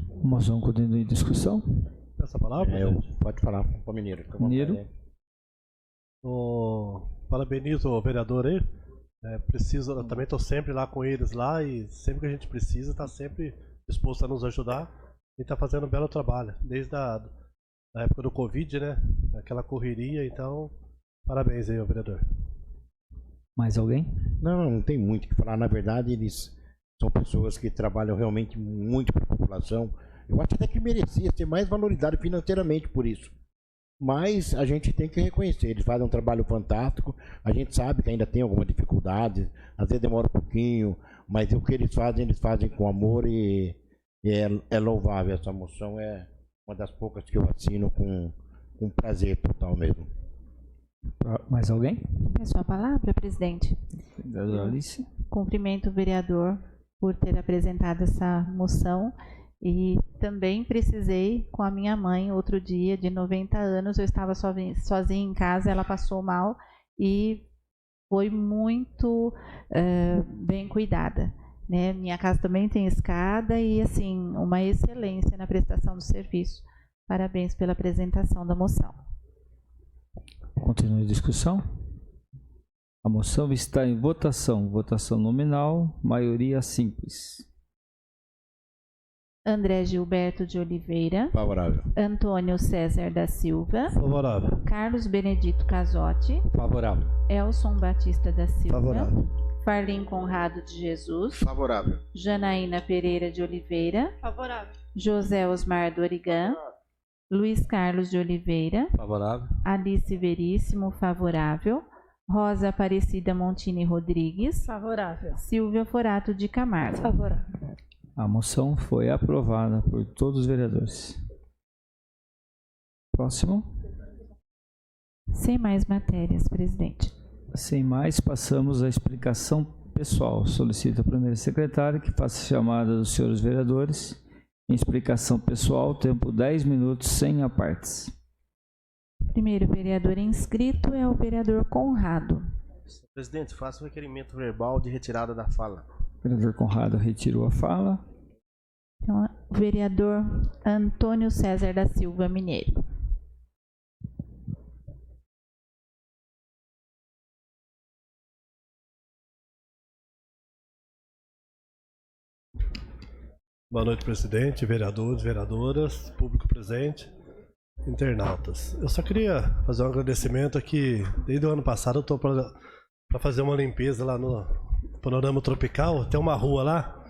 A moção continua em discussão. Essa palavra? Pode falar com o Mineiro. Mineiro. Parabenizo o vereador aí. Eu também estou sempre lá com eles lá e sempre que a gente precisa, está sempre disposto a nos ajudar e está fazendo um belo trabalho, desde a época do Covid, né? Aquela correria, então, parabéns aí ao vereador. Mais alguém? Não tem muito o que falar. Na verdade, eles são pessoas que trabalham realmente muito para a população. população. Eu acho até que merecia ser mais valorizado financeiramente por isso. Mas a gente tem que reconhecer, eles fazem um trabalho fantástico, a gente sabe que ainda tem alguma dificuldade, às vezes demora um pouquinho, mas o que eles fazem com amor e é louvável. Essa moção é uma das poucas que eu assino com prazer total mesmo. Mais alguém? Peço a palavra, presidente. Vereadora Alice. Cumprimento o vereador por ter apresentado essa moção e também precisei com a minha mãe outro dia, de 90 anos, eu estava sozinha em casa, ela passou mal e foi muito bem cuidada, né? Minha casa também tem escada e, assim, uma excelência na prestação do serviço. Parabéns pela apresentação da moção. Continua a discussão. A moção está em votação. Votação nominal, maioria simples. André Gilberto de Oliveira. Favorável. Antônio César da Silva. Favorável. Carlos Benedito Casotti. Favorável. Elson Batista da Silva. Favorável. Farlim Conrado de Jesus. Favorável. Janaína Pereira de Oliveira. Favorável. José Osmar Dorigan. Luiz Carlos de Oliveira. Favorável. Alice Veríssimo, favorável. Rosa Aparecida Montini Rodrigues. Favorável. Silvia Forato de Camargo. Favorável. A moção foi aprovada por todos os vereadores. Próximo. Sem mais matérias, presidente. Sem mais, passamos à explicação pessoal. Solicito a primeira secretária que faça a chamada dos senhores vereadores. Em explicação pessoal, tempo 10 minutos, sem apartes. Primeiro vereador inscrito é o vereador Conrado. Presidente, faça um requerimento verbal de retirada da fala. O vereador Conrado retirou a fala. Então, o vereador Antônio César da Silva Mineiro. Boa noite, presidente, vereadores, vereadoras, público presente, internautas. Eu só queria fazer um agradecimento aqui. Desde o ano passado eu estou para fazer uma limpeza lá no Panorama Tropical. Tem uma rua lá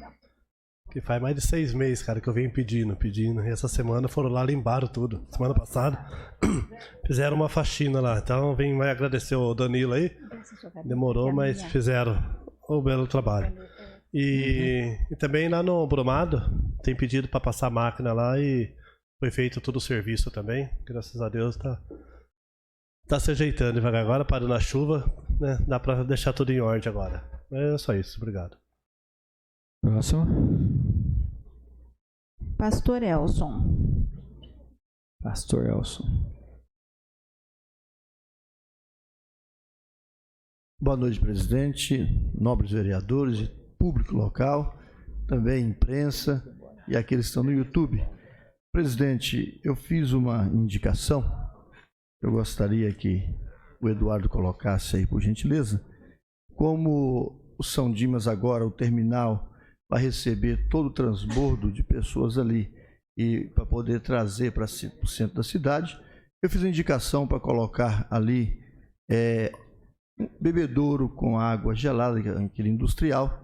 que faz mais de 6 meses, cara, que eu venho pedindo. E essa semana foram lá, limparam tudo. Semana passada fizeram uma faxina lá. Então vai agradecer o Danilo aí. Demorou, mas fizeram um belo trabalho. E também lá no Brumado tem pedido para passar a máquina lá e foi feito todo o serviço também. Graças a Deus tá se ajeitando devagar. Agora parou na chuva, né? Dá para deixar tudo em ordem agora. É só isso, obrigado. Próximo. Pastor Elson. Pastor Elson. Boa noite, presidente, nobres vereadores e público local, também imprensa e aqueles que estão no YouTube. Presidente, eu fiz uma indicação, eu gostaria que o Eduardo colocasse aí, por gentileza, como o São Dimas agora, o terminal, vai receber todo o transbordo de pessoas ali e para poder trazer para o centro da cidade, eu fiz a indicação para colocar ali bebedouro com água gelada, aquele industrial,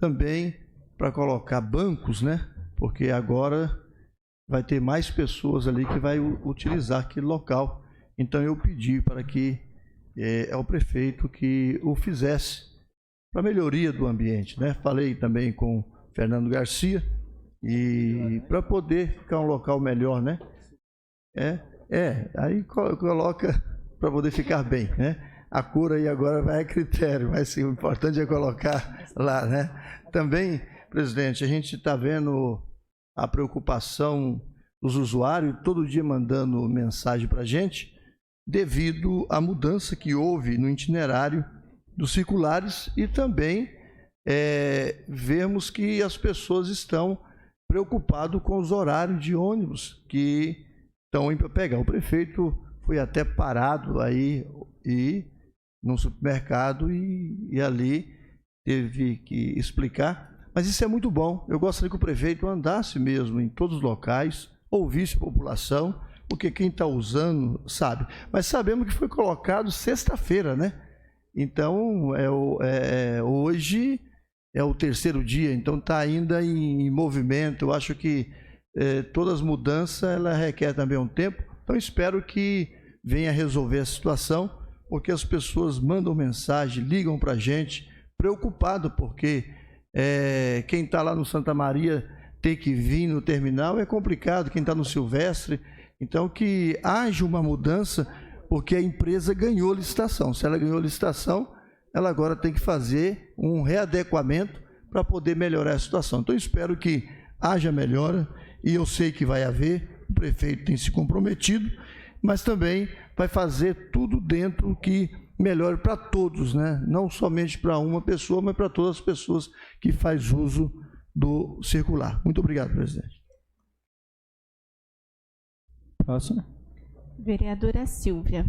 também para colocar bancos, né? Porque agora vai ter mais pessoas ali que vai utilizar aquele local. Então eu pedi para que ao prefeito que o fizesse para melhoria do ambiente, né? Falei também com o Fernando Garcia e para poder ficar um local melhor, né? Aí coloca para poder ficar bem, né? A cor aí agora vai a critério, mas sim, o importante é colocar lá, né? Também, presidente, a gente está vendo a preocupação dos usuários, todo dia mandando mensagem para a gente, devido à mudança que houve no itinerário dos circulares e também vemos que as pessoas estão preocupadas com os horários de ônibus que estão indo para pegar. O prefeito foi até parado aí no supermercado e ali teve que explicar, mas isso é muito bom. Eu gostaria que o prefeito andasse mesmo em todos os locais, ouvisse a população, porque quem está usando sabe. Mas sabemos que foi colocado sexta-feira, né? Então, hoje é o terceiro dia, então está ainda em movimento. Eu acho que todas as mudanças ela requer também um tempo, então espero que venha resolver a situação, porque as pessoas mandam mensagem, ligam para a gente, preocupado, porque quem está lá no Santa Maria ter que vir no terminal é complicado, quem está no Silvestre. Então que haja uma mudança, porque a empresa ganhou licitação. Se ela ganhou licitação, ela agora tem que fazer um readequamento para poder melhorar a situação. Então espero que haja melhora, e eu sei que vai haver, o prefeito tem se comprometido, mas também vai fazer tudo dentro que melhore para todos, né? Não somente para uma pessoa, mas para todas as pessoas que faz uso do circular. Muito obrigado, presidente. Próximo. Vereadora Silvia.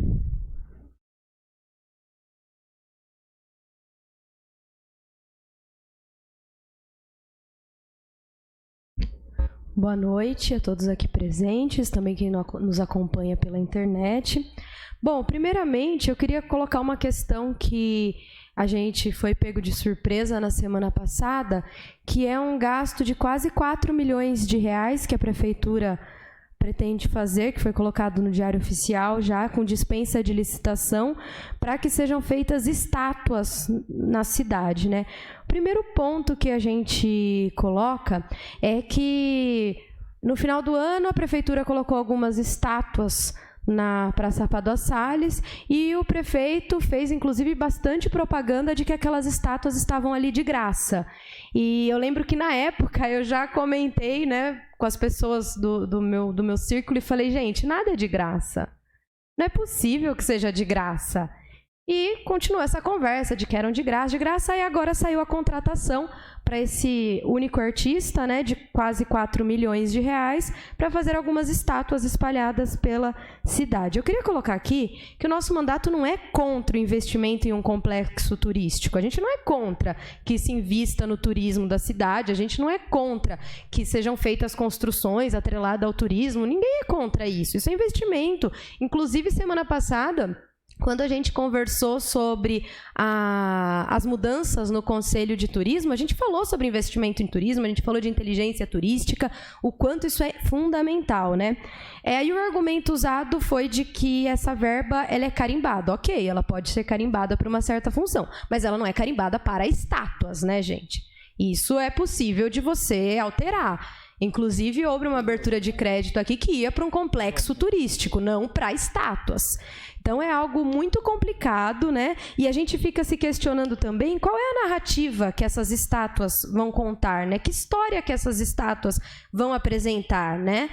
Boa noite a todos aqui presentes, também quem nos acompanha pela internet. Bom, primeiramente eu queria colocar uma questão que a gente foi pego de surpresa na semana passada, que é um gasto de quase 4 milhões de reais que a Prefeitura pretende fazer, que foi colocado no Diário Oficial já, com dispensa de licitação, para que sejam feitas estátuas na cidade, né? O primeiro ponto que a gente coloca é que, no final do ano, a Prefeitura colocou algumas estátuas na Praça Padua Salles, e o prefeito fez, inclusive, bastante propaganda de que aquelas estátuas estavam ali de graça. E eu lembro que, na época, eu já comentei, né, com as pessoas do meu círculo e falei, gente, nada é de graça. Não é possível que seja de graça. E continuou essa conversa de que eram de graça, e agora saiu a contratação para esse único artista, né, de quase 4 milhões de reais, para fazer algumas estátuas espalhadas pela cidade. Eu queria colocar aqui que o nosso mandato não é contra o investimento em um complexo turístico, a gente não é contra que se invista no turismo da cidade, a gente não é contra que sejam feitas construções atreladas ao turismo, ninguém é contra isso, isso é investimento. Inclusive, semana passada, quando a gente conversou sobre as mudanças no Conselho de Turismo, a gente falou sobre investimento em turismo, a gente falou de inteligência turística, o quanto isso é fundamental, né? E o argumento usado foi de que essa verba ela é carimbada. Ok, ela pode ser carimbada para uma certa função, mas ela não é carimbada para estátuas, né, gente? Isso é possível de você alterar. Inclusive, houve uma abertura de crédito aqui que ia para um complexo turístico, não para estátuas. Então, é algo muito complicado, né? E a gente fica se questionando também qual é a narrativa que essas estátuas vão contar, né? Que história que essas estátuas vão apresentar, né?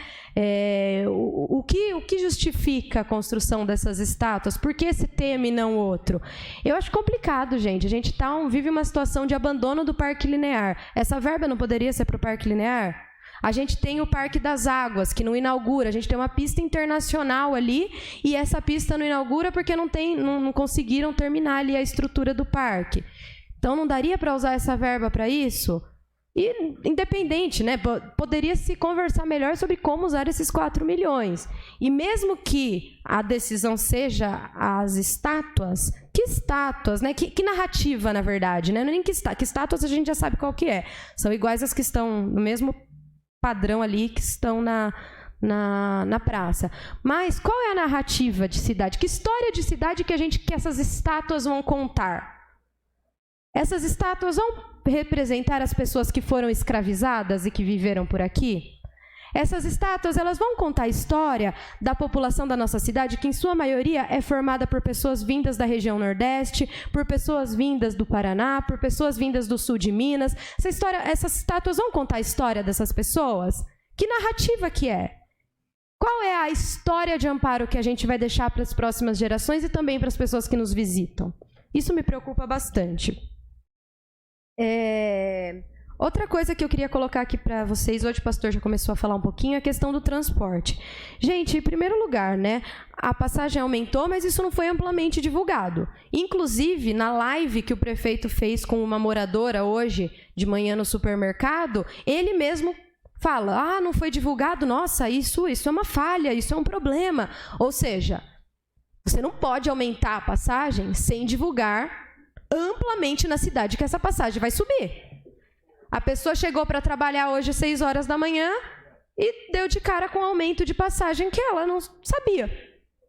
O que justifica a construção dessas estátuas? Por que esse tema e não outro? Eu acho complicado, gente. A gente vive uma situação de abandono do Parque Linear. Essa verba não poderia ser para o Parque Linear? A gente tem o Parque das Águas, que não inaugura. A gente tem uma pista internacional ali, e essa pista não inaugura porque não conseguiram terminar ali a estrutura do parque. Então, não daria para usar essa verba para isso? E, independente, né? Poderia se conversar melhor sobre como usar esses 4 milhões. E mesmo que a decisão seja as estátuas, que estátuas, né? Que narrativa, na verdade, né? Não é nem que estátuas a gente já sabe qual que é. São iguais às que estão no mesmo padrão ali, que estão na praça. Mas qual é a narrativa de cidade? Que história de cidade que essas estátuas vão contar? Essas estátuas vão representar as pessoas que foram escravizadas e que viveram por aqui? Essas estátuas, elas vão contar a história da população da nossa cidade, que em sua maioria é formada por pessoas vindas da região Nordeste, por pessoas vindas do Paraná, por pessoas vindas do sul de Minas. Essas estátuas vão contar a história dessas pessoas? Que narrativa que é? Qual é a história de amparo que a gente vai deixar para as próximas gerações e também para as pessoas que nos visitam? Isso me preocupa bastante. Outra coisa que eu queria colocar aqui para vocês, hoje o pastor já começou a falar um pouquinho, é a questão do transporte. Gente, em primeiro lugar, né, a passagem aumentou, mas isso não foi amplamente divulgado. Inclusive, na live que o prefeito fez com uma moradora hoje, de manhã no supermercado, ele mesmo fala, não foi divulgado, nossa, isso é uma falha, isso é um problema. Ou seja, você não pode aumentar a passagem sem divulgar amplamente na cidade que essa passagem vai subir. A pessoa chegou para trabalhar hoje às 6 horas da manhã e deu de cara com aumento de passagem que ela não sabia,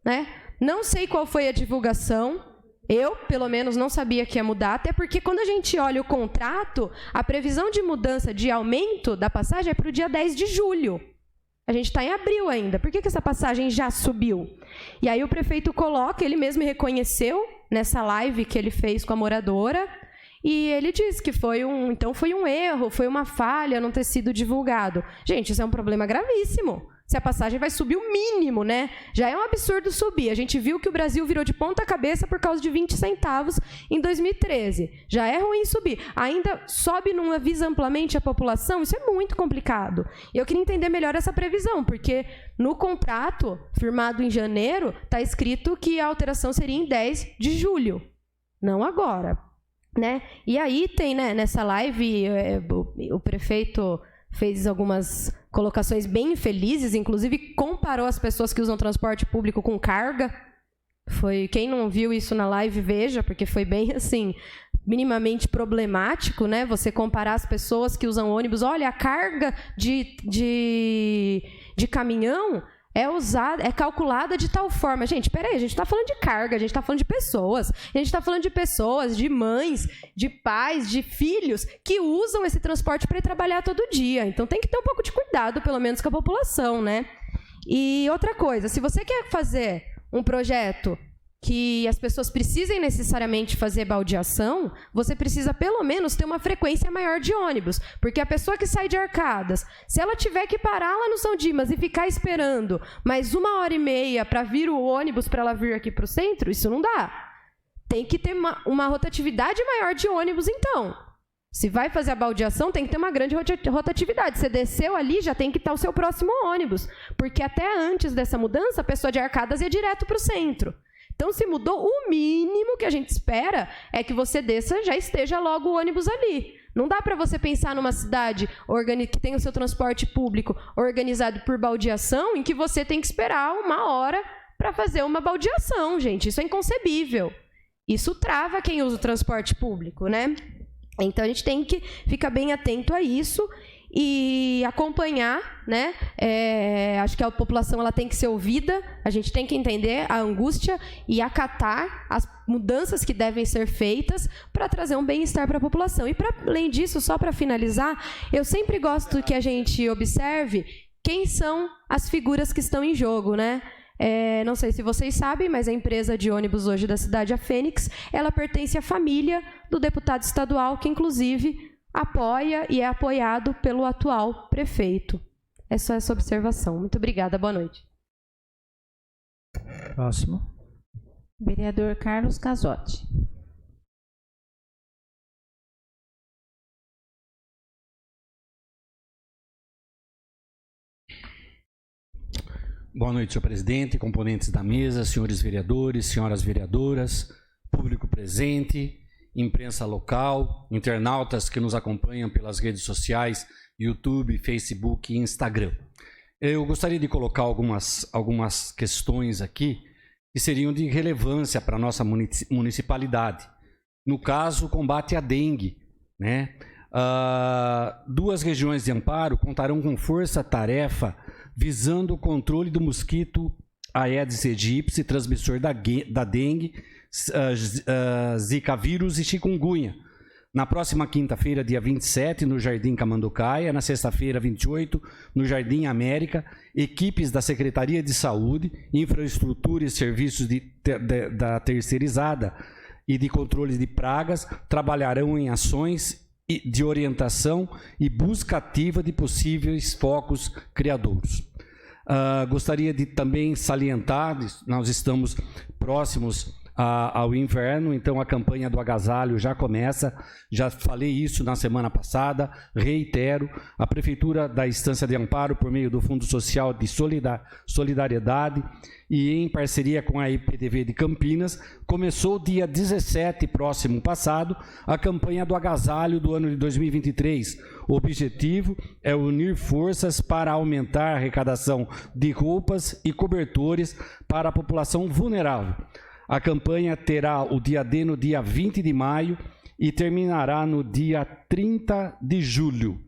né? Não sei qual foi a divulgação. Eu, pelo menos, não sabia que ia mudar, até porque quando a gente olha o contrato, a previsão de mudança de aumento da passagem é para o dia 10 de julho. A gente está em abril ainda. Por que essa passagem já subiu? E aí o prefeito coloca, ele mesmo reconheceu nessa live que ele fez com a moradora, e ele disse que foi um erro, foi uma falha não ter sido divulgado. Gente, isso é um problema gravíssimo. Se a passagem vai subir o mínimo, né? Já é um absurdo subir. A gente viu que o Brasil virou de ponta cabeça por causa de 20 centavos em 2013. Já é ruim subir. Ainda sobe, não avisa amplamente a população? Isso é muito complicado. E eu queria entender melhor essa previsão, porque no contrato firmado em janeiro está escrito que a alteração seria em 10 de julho, não agora, né? E aí tem, né, nessa live, o prefeito fez algumas colocações bem infelizes, inclusive comparou as pessoas que usam transporte público com carga. Quem não viu isso na live, veja, porque foi bem assim, minimamente problemático, né? Você comparar as pessoas que usam ônibus, olha, a carga de caminhão é calculada de tal forma. Gente, peraí, a gente está falando de carga, a gente está falando de pessoas. A gente está falando de pessoas, de mães, de pais, de filhos que usam esse transporte para ir trabalhar todo dia. Então tem que ter um pouco de cuidado, pelo menos, com a população, né? E outra coisa, se você quer fazer um projeto que as pessoas precisem necessariamente fazer baldeação, você precisa pelo menos ter uma frequência maior de ônibus, porque a pessoa que sai de Arcadas, se ela tiver que parar lá no São Dimas e ficar esperando mais 1h30 para vir o ônibus para ela vir aqui para o centro, isso não dá. Tem que ter uma rotatividade maior de ônibus, então. Se vai fazer a baldeação, tem que ter uma grande rotatividade. Você desceu ali, já tem que estar o seu próximo ônibus, porque até antes dessa mudança, a pessoa de Arcadas ia direto para o centro. Então, se mudou, o mínimo que a gente espera é que você desça, já esteja logo o ônibus ali. Não dá para você pensar numa cidade que tem o seu transporte público organizado por baldeação, em que você tem que esperar 1 hora para fazer uma baldeação, gente. Isso é inconcebível. Isso trava quem usa o transporte público, né? Então, a gente tem que ficar bem atento a isso e acompanhar, né? Acho que a população ela tem que ser ouvida, a gente tem que entender a angústia e acatar as mudanças que devem ser feitas para trazer um bem-estar para a população. E, além disso, só para finalizar, eu sempre gosto que a gente observe quem são as figuras que estão em jogo, né? Não sei se vocês sabem, mas a empresa de ônibus hoje da cidade, a Fênix, ela pertence à família do deputado estadual, que inclusive apoia e é apoiado pelo atual prefeito. É só essa observação. Muito obrigada, boa noite. Próximo. Vereador Carlos Casotti. Boa noite, senhor presidente, componentes da mesa, senhores vereadores, senhoras vereadoras, público presente, imprensa local, internautas que nos acompanham pelas redes sociais, YouTube, Facebook e Instagram. Eu gostaria de colocar algumas questões aqui que seriam de relevância para a nossa municipalidade. No caso, o combate à dengue, né? 2 regiões de Amparo contarão com força-tarefa visando o controle do mosquito Aedes aegypti, transmissor da dengue, Zika vírus e chikungunya. Na próxima quinta-feira, dia 27, no Jardim Camanducaia, na sexta-feira, 28, no Jardim América, equipes da Secretaria de Saúde, Infraestrutura e Serviços da Terceirizada e de Controle de Pragas trabalharão em ações de orientação e busca ativa de possíveis focos criadouros. Gostaria de também salientar, nós estamos próximos ao inverno, então a campanha do agasalho já começa, já falei isso na semana passada, reitero, a Prefeitura da Estância de Amparo, por meio do Fundo Social de Solidariedade e em parceria com a IPTV de Campinas, começou dia 17 próximo passado, a campanha do agasalho do ano de 2023. O objetivo é unir forças para aumentar a arrecadação de roupas e cobertores para a população vulnerável. A campanha terá o dia D no dia 20 de maio e terminará no dia 30 de julho.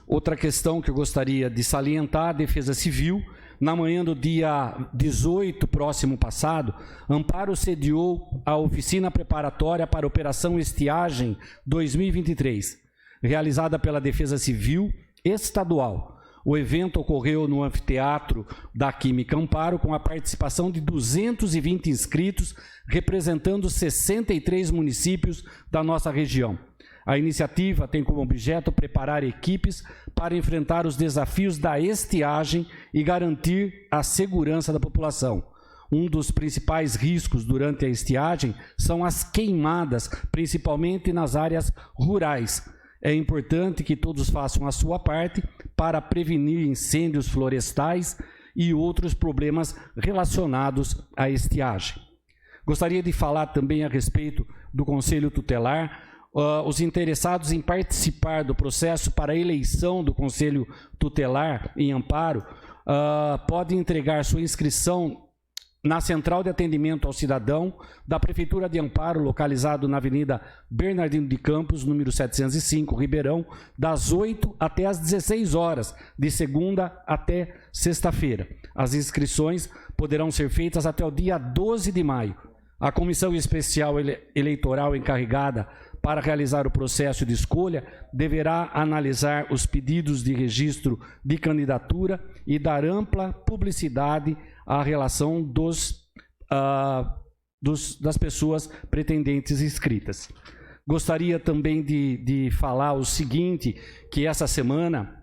Outra questão que eu gostaria de salientar, a Defesa Civil. Na manhã do dia 18, próximo passado, Amparo sediou a oficina preparatória para a Operação Estiagem 2023, realizada pela Defesa Civil Estadual. O evento ocorreu no anfiteatro da Química Amparo, com a participação de 220 inscritos, representando 63 municípios da nossa região. A iniciativa tem como objeto preparar equipes para enfrentar os desafios da estiagem e garantir a segurança da população. Um dos principais riscos durante a estiagem são as queimadas, principalmente nas áreas rurais. É importante que todos façam a sua parte para prevenir incêndios florestais e outros problemas relacionados à estiagem. Gostaria de falar também a respeito do Conselho Tutelar. Os interessados em participar do processo para a eleição do Conselho Tutelar em Amparo podem entregar sua inscrição na Central de Atendimento ao Cidadão da Prefeitura de Amparo, localizado na Avenida Bernardino de Campos, número 705, Ribeirão, das 8 até as 16 horas, de segunda até sexta-feira. As inscrições poderão ser feitas até o dia 12 de maio. A Comissão Especial Eleitoral encarregada para realizar o processo de escolha deverá analisar os pedidos de registro de candidatura e dar ampla publicidade à relação das pessoas pretendentes inscritas. Gostaria também de falar o seguinte, que essa semana,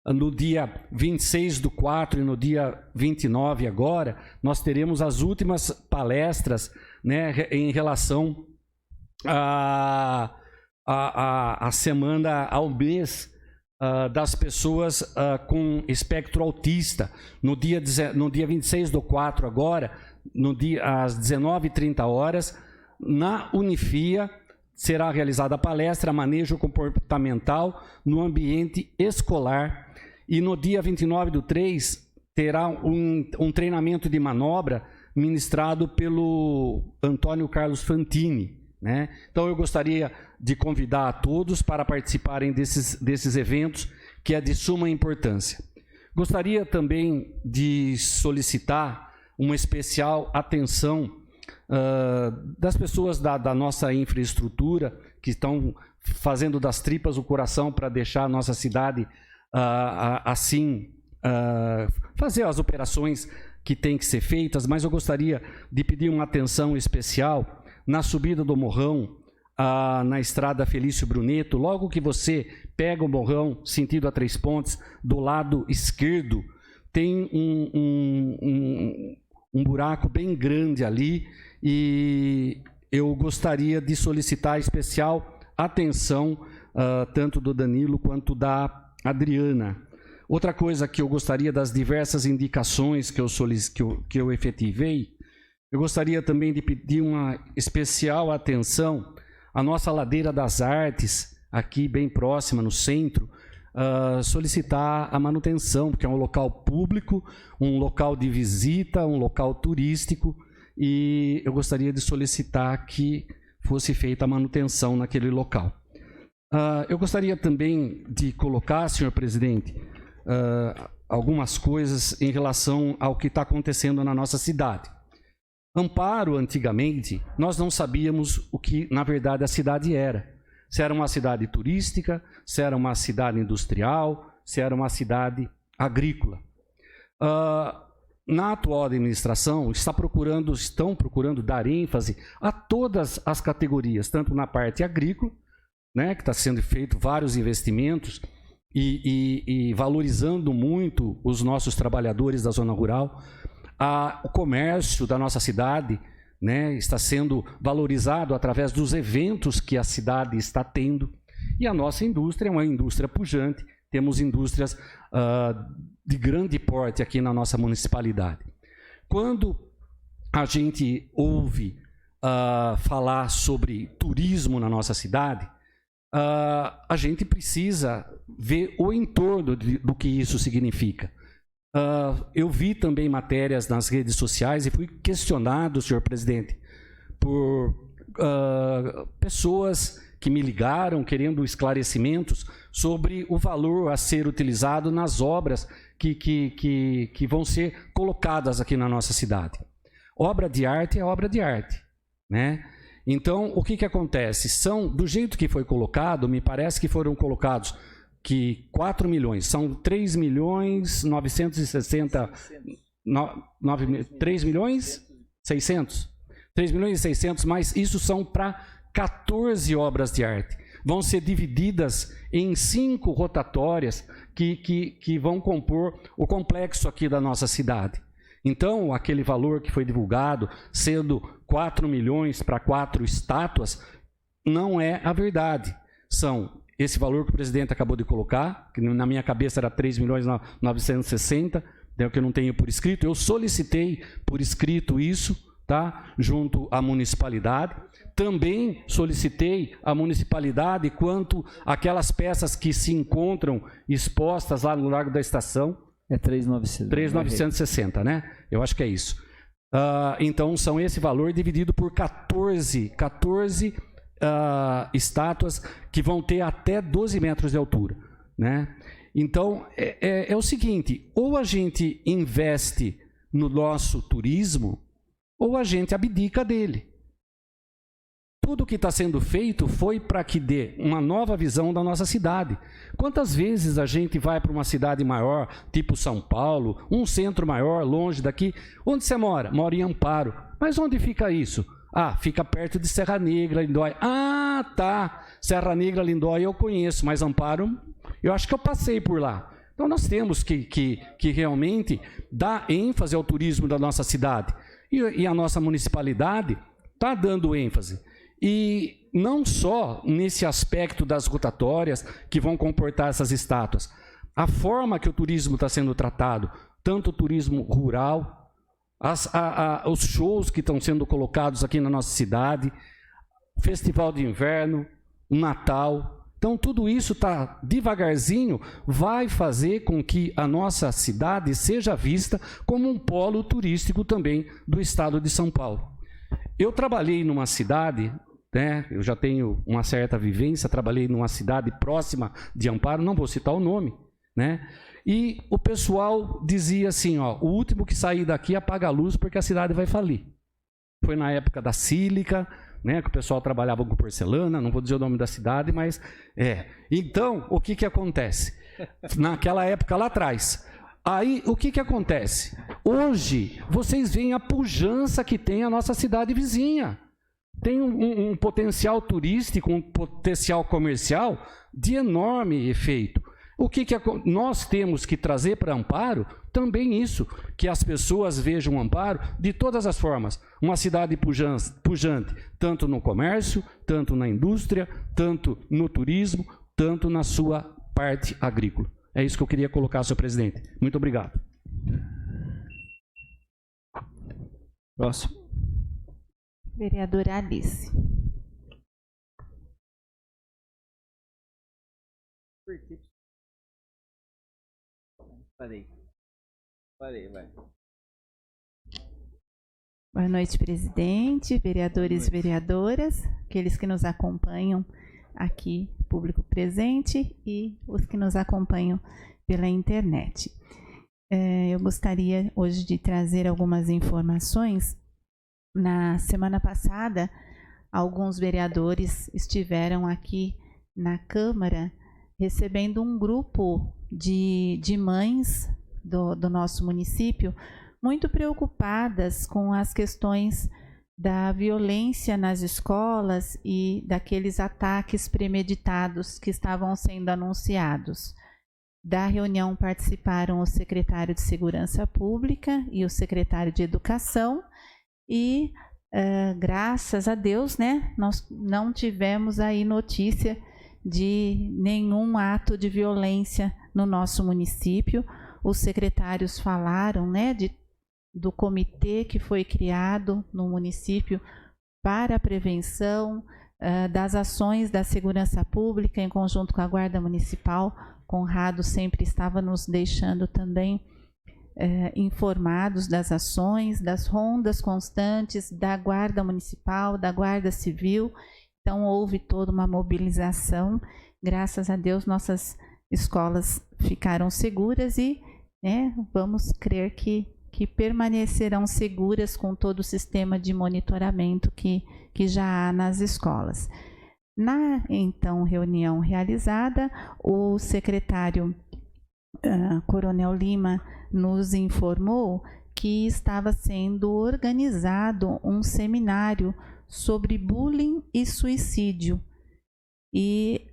no dia 26/4 e no dia 29 agora, nós teremos as últimas palestras, né, em relação a semana, ao mês das pessoas com espectro autista. No dia 26/4 agora, às 19h30, na Unifia, será realizada a palestra Manejo Comportamental no Ambiente Escolar. E no dia 29/3 terá um treinamento de manobra ministrado pelo Antônio Carlos Fantini, né? Então eu gostaria de convidar a todos para participarem desses eventos, que é de suma importância. Gostaria também de solicitar uma especial atenção das pessoas da nossa infraestrutura, que estão fazendo das tripas o coração para deixar a nossa cidade fazer as operações que têm que ser feitas, mas eu gostaria de pedir uma atenção especial na subida do Morrão, na estrada Felício Bruneto. Logo que você pega o Morrão, sentido a Três Pontes, do lado esquerdo, tem um buraco bem grande ali, e eu gostaria de solicitar especial atenção, tanto do Danilo quanto da Adriana. Outra coisa que eu gostaria, das diversas indicações que eu efetivei, eu gostaria também de pedir uma especial atenção à nossa Ladeira das Artes, aqui bem próxima, no centro, solicitar a manutenção, porque é um local público, um local de visita, um local turístico, e eu gostaria de solicitar que fosse feita a manutenção naquele local. Eu gostaria também de colocar, senhor presidente, algumas coisas em relação ao que está acontecendo na nossa cidade. Amparo, antigamente, nós não sabíamos o que, na verdade, a cidade era. Se era uma cidade turística, se era uma cidade industrial, se era uma cidade agrícola. Na atual administração, estão procurando dar ênfase a todas as categorias, tanto na parte agrícola, né, que está sendo feito vários investimentos e valorizando muito os nossos trabalhadores da zona rural. O comércio da nossa cidade, né, está sendo valorizado através dos eventos que a cidade está tendo. E a nossa indústria é uma indústria pujante, temos indústrias de grande porte aqui na nossa municipalidade. Quando a gente ouve falar sobre turismo na nossa cidade, a gente precisa ver o entorno do que isso significa. Eu vi também matérias nas redes sociais e fui questionado, senhor presidente, por pessoas que me ligaram querendo esclarecimentos sobre o valor a ser utilizado nas obras que vão ser colocadas aqui na nossa cidade. Obra de arte é obra de arte, né? Então, o que acontece? Do jeito que foi colocado, me parece que foram colocados 4 milhões, são 3 milhões 960, 3 milhões 600, 3 milhões e 600, mas isso são para 14 obras de arte. Vão ser divididas em 5 rotatórias que vão compor o complexo aqui da nossa cidade. Então, aquele valor que foi divulgado, sendo 4 milhões para 4 estátuas, não é a verdade. São esse valor que o presidente acabou de colocar, que na minha cabeça era 3 milhões 960, é o que eu não tenho por escrito. Eu solicitei por escrito isso, tá? Junto à municipalidade. Também solicitei à municipalidade quanto aquelas peças que se encontram expostas lá no Largo da Estação. É 3.960, né? Eu acho que é isso. Então, são esse valor dividido por 14 estátuas que vão ter até 12 metros de altura, né? Então, é o seguinte, ou a gente investe no nosso turismo, ou a gente abdica dele. Tudo que está sendo feito foi para que dê uma nova visão da nossa cidade. Quantas vezes a gente vai para uma cidade maior, tipo São Paulo, um centro maior, longe daqui? Onde você mora? Moro em Amparo. Mas onde fica isso? Fica perto de Serra Negra, Lindóia. Tá. Serra Negra, Lindóia eu conheço, mas Amparo, eu acho que eu passei por lá. Então nós temos que realmente dar ênfase ao turismo da nossa cidade. E a nossa municipalidade está dando ênfase. E não só nesse aspecto das rotatórias que vão comportar essas estátuas. A forma que o turismo está sendo tratado, tanto o turismo rural, os shows que estão sendo colocados aqui na nossa cidade, Festival de Inverno, Natal. Então, tudo isso está devagarzinho, vai fazer com que a nossa cidade seja vista como um polo turístico também do estado de São Paulo. Eu trabalhei numa cidade, né, eu já tenho uma certa vivência, trabalhei numa cidade próxima de Amparo, não vou citar o nome, né? E o pessoal dizia assim, o último que sair daqui apaga a luz porque a cidade vai falir. Foi na época da sílica, né, que o pessoal trabalhava com porcelana, não vou dizer o nome da cidade, mas Então, o que acontece? Naquela época lá atrás, aí o que acontece? Hoje, vocês veem a pujança que tem a nossa cidade vizinha. Tem um potencial turístico, um potencial comercial de enorme efeito. O que nós temos que trazer para Amparo? Também isso, que as pessoas vejam Amparo de todas as formas. Uma cidade pujante, tanto no comércio, tanto na indústria, tanto no turismo, tanto na sua parte agrícola. É isso que eu queria colocar, senhor presidente. Muito obrigado. Próximo. Vereadora Alice. Parei, vai. Boa noite, presidente, vereadores e vereadoras, aqueles que nos acompanham aqui, público presente, e os que nos acompanham pela internet. Eu gostaria hoje de trazer algumas informações. Na semana passada, alguns vereadores estiveram aqui na Câmara recebendo um grupo de mães do nosso município muito preocupadas com as questões da violência nas escolas e daqueles ataques premeditados que estavam sendo anunciados. Da reunião participaram o secretário de Segurança Pública e o secretário de Educação e, graças a Deus, né, nós não tivemos aí notícia de nenhum ato de violência no nosso município. Os secretários falaram, né, do comitê que foi criado no município para a prevenção das ações da segurança pública em conjunto com a Guarda Municipal. Conrado sempre estava nos deixando também informados das ações, das rondas constantes da Guarda Municipal, da Guarda Civil. Então, houve toda uma mobilização. Graças a Deus, nossas escolas ficaram seguras e vamos crer que permanecerão seguras com todo o sistema de monitoramento que já há nas escolas. Na, então, reunião realizada, o secretário Coronel Lima nos informou que estava sendo organizado um seminário sobre bullying e suicídio. E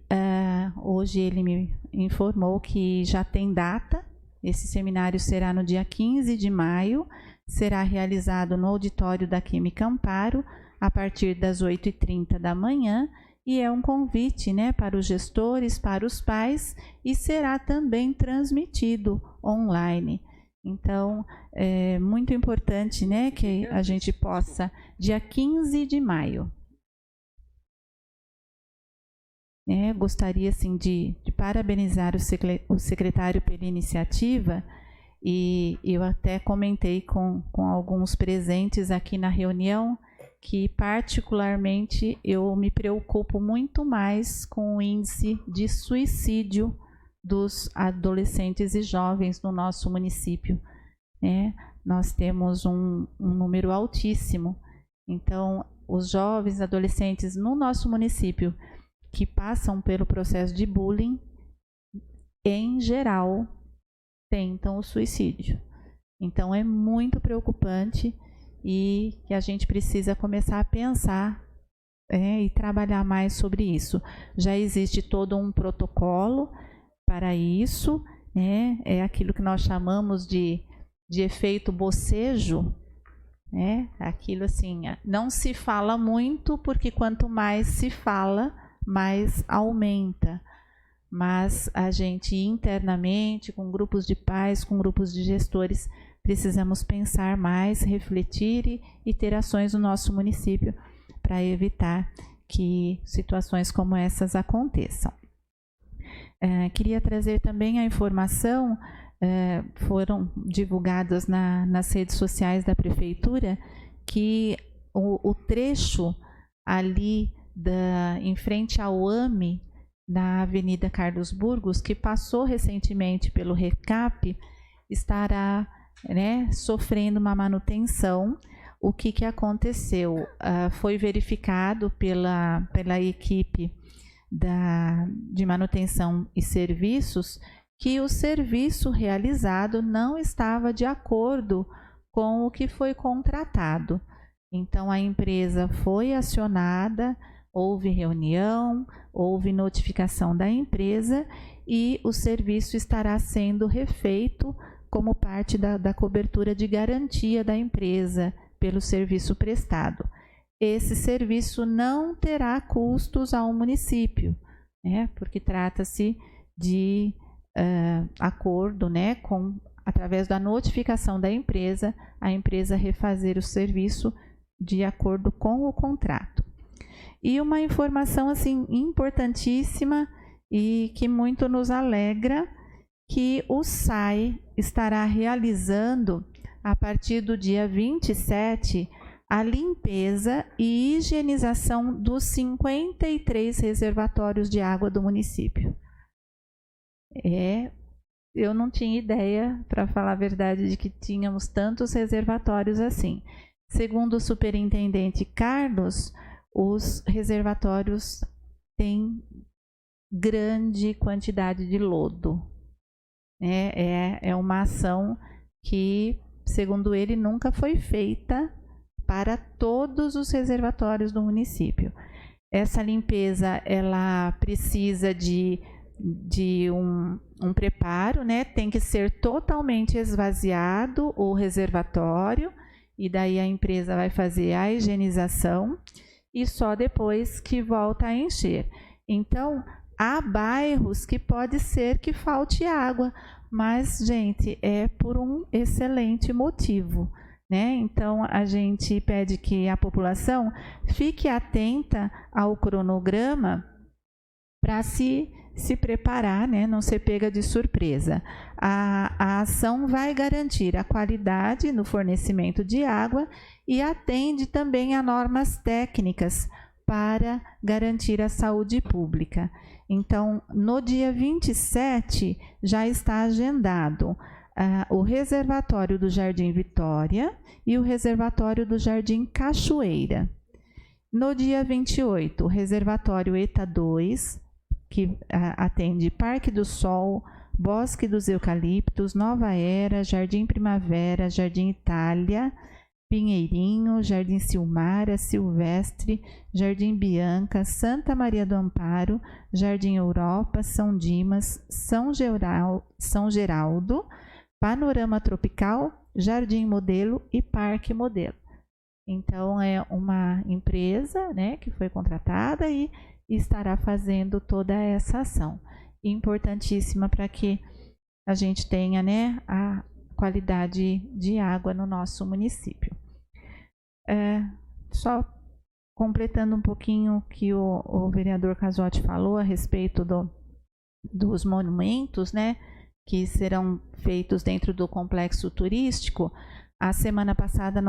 hoje ele me informou que já tem data. Esse seminário será no dia 15 de maio, será realizado no auditório da Química Amparo, a partir das 8h30 da manhã, e é um convite, para os gestores, para os pais, e será também transmitido online. Então, é muito importante, que a gente possa, dia 15 de maio. Gostaria, assim, de parabenizar o secretário pela iniciativa, e eu até comentei com alguns presentes aqui na reunião que, particularmente, eu me preocupo muito mais com o índice de suicídio dos adolescentes e jovens no nosso município. Nós temos um número altíssimo. Então, os jovens adolescentes no nosso município que passam pelo processo de bullying, em geral, tentam o suicídio. Então, é muito preocupante e que a gente precisa começar a pensar e trabalhar mais sobre isso. Já existe todo um protocolo para isso, é aquilo que nós chamamos de efeito bocejo, aquilo assim, não se fala muito, porque quanto mais se fala, mais aumenta. Mas a gente internamente, com grupos de pais, com grupos de gestores, precisamos pensar mais, refletir e ter ações no nosso município para evitar que situações como essas aconteçam. Queria trazer também a informação, foram divulgadas nas redes sociais da Prefeitura, que o trecho ali em frente ao AME, na Avenida Carlos Burgos, que passou recentemente pelo RECAP, estará sofrendo uma manutenção. O que aconteceu? Foi verificado pela equipe de manutenção e serviços que o serviço realizado não estava de acordo com o que foi contratado. Então, a empresa foi acionada, houve reunião, houve notificação da empresa e o serviço estará sendo refeito como parte da cobertura de garantia da empresa pelo serviço prestado. Esse serviço não terá custos ao município, porque trata-se de acordo, através da notificação da empresa, a empresa refazer o serviço de acordo com o contrato. E uma informação assim importantíssima e que muito nos alegra, que o SAI estará realizando, a partir do dia 27, a limpeza e higienização dos 53 reservatórios de água do município. Eu não tinha ideia, para falar a verdade, de que tínhamos tantos reservatórios assim. Segundo o superintendente Carlos, os reservatórios têm grande quantidade de lodo. É uma ação que, segundo ele, nunca foi feita para todos os reservatórios do município. Essa limpeza, ela precisa de um preparo, tem que ser totalmente esvaziado o reservatório, e daí a empresa vai fazer a higienização e só depois que volta a encher. Então, há bairros que pode ser que falte água, mas, gente, é por um excelente motivo, Então, a gente pede que a população fique atenta ao cronograma para se se preparar, né, não ser pega de surpresa. A ação vai garantir a qualidade no fornecimento de água e atende também a normas técnicas para garantir a saúde pública. Então, no dia 27, já está agendado o reservatório do Jardim Vitória e o reservatório do Jardim Cachoeira. No dia 28, o reservatório ETA 2, que atende Parque do Sol, Bosque dos Eucaliptos, Nova Era, Jardim Primavera, Jardim Itália, Pinheirinho, Jardim Silmara, Silvestre, Jardim Bianca, Santa Maria do Amparo, Jardim Europa, São Dimas, São Geraldo, Panorama Tropical, Jardim Modelo e Parque Modelo. Então, é uma empresa, né, que foi contratada e estará fazendo toda essa ação. Importantíssima para que a gente tenha, né, a qualidade de água no nosso município. Só completando um pouquinho o que o vereador Casotti falou a respeito dos monumentos, né, que serão feitos dentro do complexo turístico. A semana passada,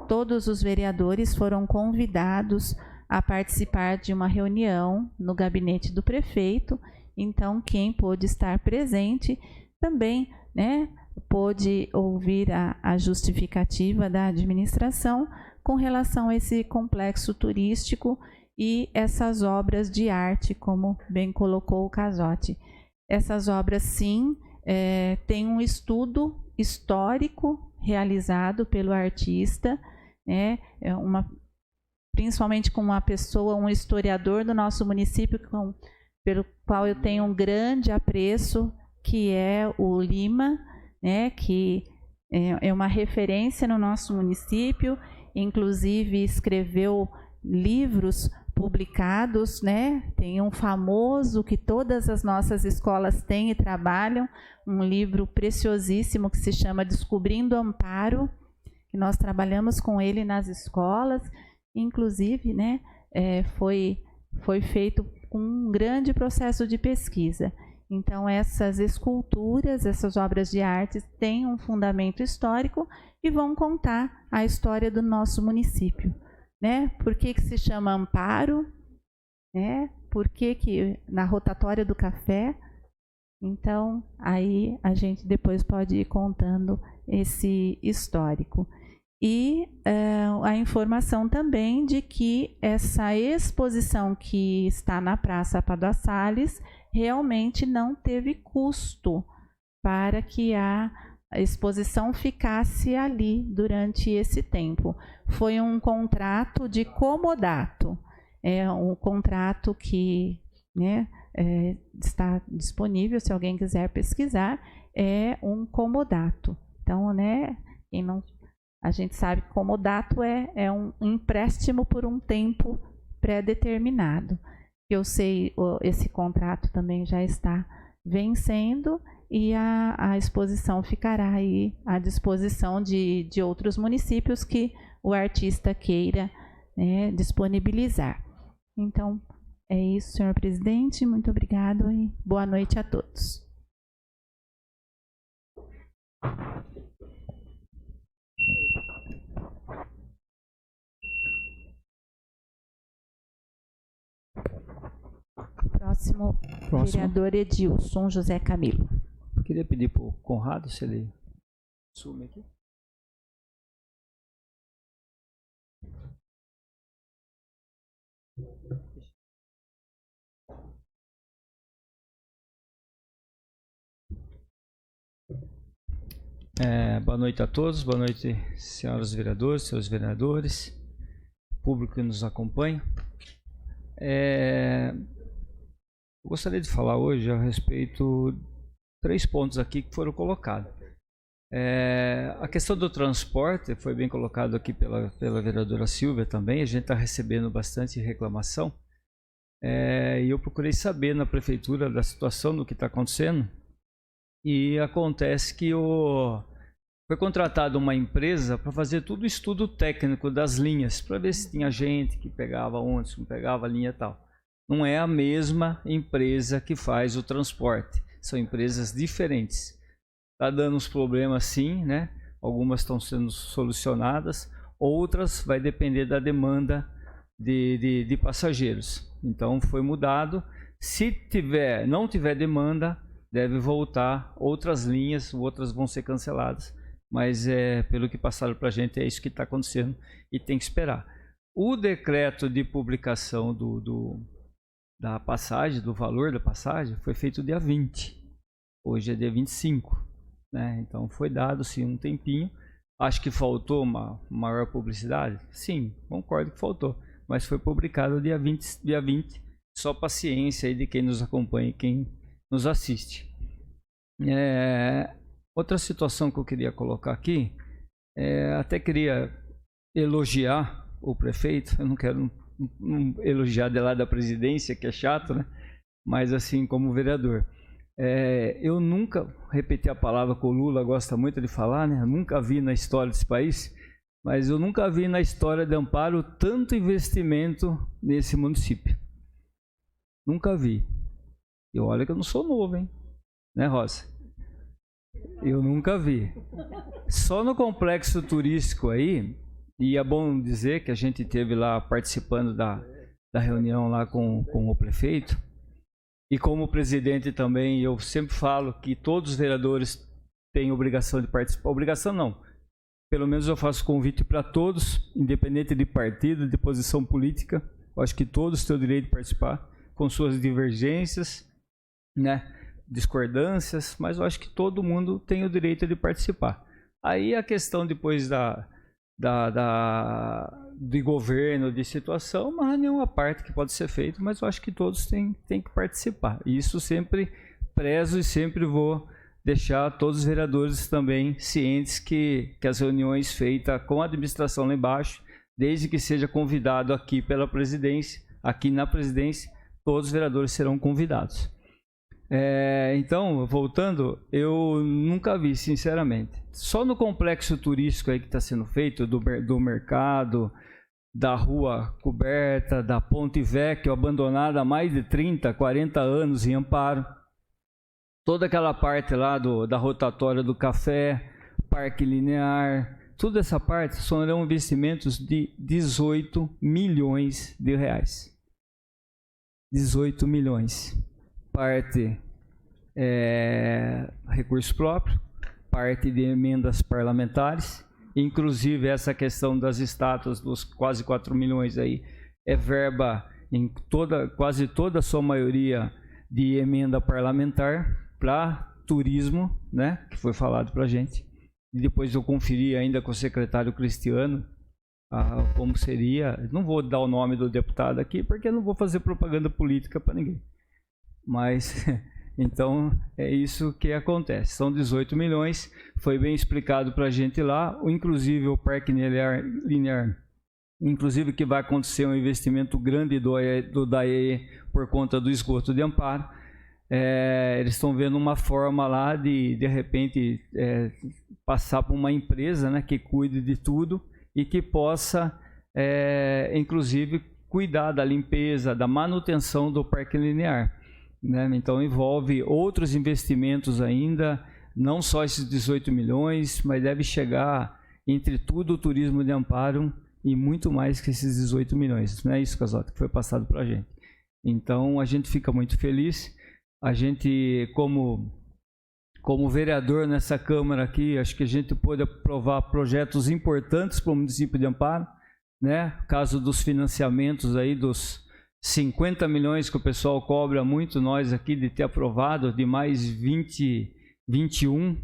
todos os vereadores foram convidados a participar de uma reunião no gabinete do prefeito. Então, quem pôde estar presente também, né, pôde ouvir a justificativa da administração com relação a esse complexo turístico e essas obras de arte, como bem colocou o Casotti. Essas obras, sim, têm um estudo histórico realizado pelo artista, né, principalmente com uma pessoa, um historiador do nosso município, pelo qual eu tenho um grande apreço, que é o Lima, né, que é uma referência no nosso município, inclusive escreveu livros publicados, né? Tem um famoso que todas as nossas escolas têm e trabalham, um livro preciosíssimo que se chama Descobrindo Amparo, que nós trabalhamos com ele nas escolas, inclusive, né, foi feito um grande processo de pesquisa. Então, essas esculturas, essas obras de arte têm um fundamento histórico e vão contar a história do nosso município, né? Por que se chama Amparo? Né? Por que na rotatória do café? Então, aí a gente depois pode ir contando esse histórico. E a informação também de que essa exposição que está na Praça Padua Salles realmente não teve custo para que a exposição ficasse ali durante esse tempo. Foi um contrato de comodato, um contrato que, né, está disponível, se alguém quiser pesquisar, é um comodato. Então, né, a gente sabe que comodato é um empréstimo por um tempo pré-determinado. Eu sei, esse contrato também já está vencendo e a exposição ficará aí à disposição de outros municípios que o artista queira, né, disponibilizar. Então, é isso, senhor presidente. Muito obrigado e boa noite a todos. Próximo. Vereador Edilson José Camilo. Eu queria pedir para o Conrado se ele sume aqui. Boa noite a todos, boa noite, senhoras vereadoras, senhores vereadores, público que nos acompanha. Eu gostaria de falar hoje a respeito de 3 pontos aqui que foram colocados. A questão do transporte foi bem colocado aqui pela vereadora Silvia também. A gente está recebendo bastante reclamação e eu procurei saber na prefeitura da situação do que está acontecendo, e acontece que foi contratada uma empresa para fazer todo o estudo técnico das linhas, para ver se tinha gente que pegava ônibus, não pegava linha e tal. não é a mesma empresa que faz o transporte, são empresas diferentes. Está dando uns problemas sim, né? Algumas estão sendo solucionadas, outras vai depender da demanda de passageiros. Então foi mudado. Se não tiver demanda, deve voltar outras linhas, outras vão ser canceladas. Mas pelo que passaram para a gente, é isso que está acontecendo e tem que esperar. O decreto de publicação da passagem, do valor da passagem, foi feito dia 20. Hoje é dia 25. Né? Então foi dado sim um tempinho. Acho que faltou uma maior publicidade? Sim, concordo que faltou. Mas foi publicado dia 20. Só paciência aí de quem nos acompanha e quem nos assiste. Outra situação que eu queria colocar aqui, até queria elogiar o prefeito. Eu não quero elogiar de lá da presidência, que é chato, né? Mas assim, como vereador. Eu nunca, repeti a palavra que o Lula gosta muito de falar, né? Eu nunca vi na história desse país, mas eu nunca vi na história de Amparo tanto investimento nesse município. Nunca vi. E olha que eu não sou novo, hein? Né, Rosa? Eu nunca vi. Só no complexo turístico aí, e é bom dizer que a gente esteve lá participando da reunião lá com o prefeito, e como presidente também, eu sempre falo que todos os vereadores têm obrigação de participar. Obrigação não. Pelo menos eu faço convite para todos, independente de partido, de posição política. Eu acho que todos têm o direito de participar, com suas divergências, né, discordâncias, mas eu acho que todo mundo tem o direito de participar. Aí a questão depois de governo, de situação, uma reunião à parte que pode ser feita, mas eu acho que todos têm que participar. E isso sempre prezo e sempre vou deixar todos os vereadores também cientes que as reuniões feitas com a administração lá embaixo, desde que seja convidado aqui pela presidência, aqui na presidência, todos os vereadores serão convidados. Então, voltando, eu nunca vi, sinceramente. Só no complexo turístico aí que está sendo feito, do mercado, da rua coberta, da Ponte Vecchio, abandonada há mais de 30, 40 anos em Amparo. Toda aquela parte lá da rotatória do café, Parque Linear, toda essa parte serão investimentos de 18 milhões de reais. 18 milhões. Parte recurso próprio, parte de emendas parlamentares, inclusive essa questão das estátuas dos quase 4 milhões aí, é verba em quase toda a sua maioria de emenda parlamentar para turismo, né, que foi falado para a gente. E depois eu conferi ainda com o secretário Cristiano como seria. Não vou dar o nome do deputado aqui, porque eu não vou fazer propaganda política para ninguém. Mas, então, é isso que acontece. São 18 milhões, foi bem explicado para a gente lá, inclusive o Parque Linear, inclusive que vai acontecer um investimento grande do DAE por conta do esgoto de Amparo. Eles estão vendo uma forma lá de repente, passar para uma empresa, né, que cuide de tudo e que possa, inclusive, cuidar da limpeza, da manutenção do Parque Linear. Né? Então envolve outros investimentos ainda, não só esses 18 milhões, mas deve chegar entre tudo o turismo de Amparo e muito mais que esses 18 milhões. Não é isso, Casotti, que foi passado para a gente. Então a gente fica muito feliz. A gente, como vereador nessa Câmara aqui, acho que a gente pôde aprovar projetos importantes para o município de Amparo, né? Caso dos financiamentos aí dos 50 milhões que o pessoal cobra muito nós aqui de ter aprovado, de mais 21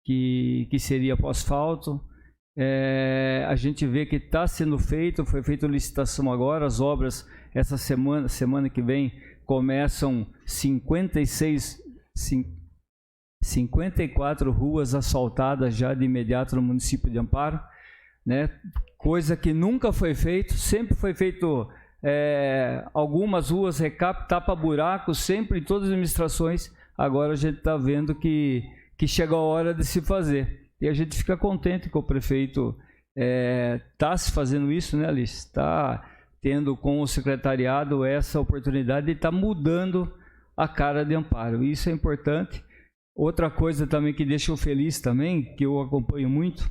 que seria para o asfalto. A gente vê que está sendo feito, foi feita licitação agora, as obras essa semana que vem começam 54 ruas asfaltadas já de imediato no município de Amparo, né? Coisa que nunca foi feito, sempre foi feito algumas ruas recap, tapa-buracos, sempre em todas as administrações. Agora a gente está vendo que chega a hora de se fazer. E a gente fica contente que o prefeito está se fazendo isso, né, Alice? Está tendo com o secretariado essa oportunidade de estar mudando a cara de Amparo. Isso é importante. Outra coisa também que deixa eu feliz também, que eu acompanho muito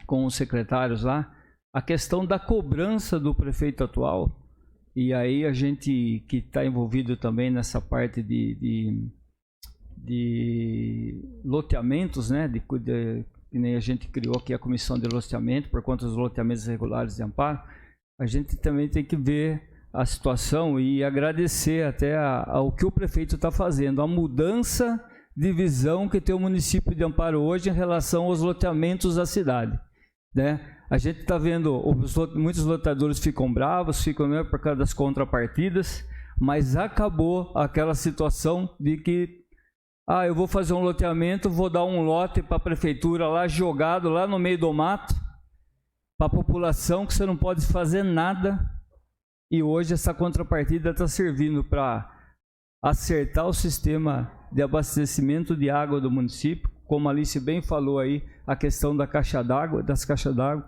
com os secretários lá, a questão da cobrança do prefeito atual. E aí a gente que está envolvido também nessa parte de loteamentos, né? Que nem a gente criou aqui a comissão de loteamento por conta dos loteamentos regulares de Amparo, a gente também tem que ver a situação e agradecer até ao que o prefeito está fazendo, a mudança de visão que tem o município de Amparo hoje em relação aos loteamentos da cidade, né? A gente está vendo, muitos lotadores ficam bravos, ficam mesmo por causa das contrapartidas, mas acabou aquela situação de que eu vou fazer um loteamento, vou dar um lote para a prefeitura lá, jogado lá no meio do mato, para a população, que você não pode fazer nada. E hoje essa contrapartida está servindo para acertar o sistema de abastecimento de água do município. Como a Alice bem falou aí, a questão da caixa d'água, das caixas d'água,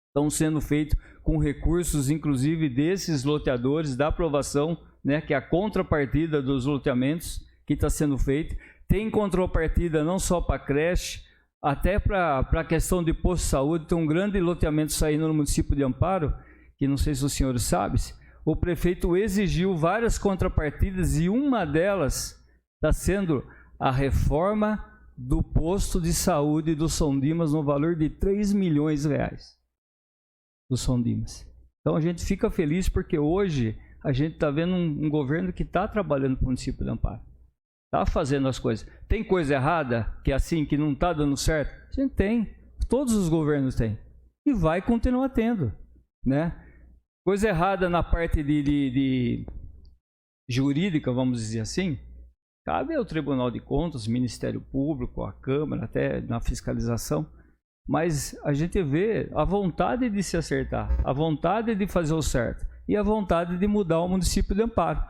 estão sendo feitos com recursos, inclusive desses loteadores, da aprovação, né, que é a contrapartida dos loteamentos que está sendo feito. Tem contrapartida não só para creche, até para a questão de posto de saúde. Tem um grande loteamento saindo no município de Amparo, que não sei se os senhores sabem, o prefeito exigiu várias contrapartidas e uma delas está sendo a reforma do posto de saúde do São Dimas no valor de R$3 milhões do São Dimas. Então a gente fica feliz porque hoje a gente está vendo um governo que está trabalhando para o município de Amparo. Está fazendo as coisas. Tem coisa errada, que é assim, que não está dando certo? A gente tem. Todos os governos têm. E vai continuar tendo, né? Coisa errada na parte de jurídica, vamos dizer assim, cabe ao Tribunal de Contas, Ministério Público, a Câmara, até na fiscalização. Mas a gente vê a vontade de se acertar, a vontade de fazer o certo e a vontade de mudar o município de Amparo.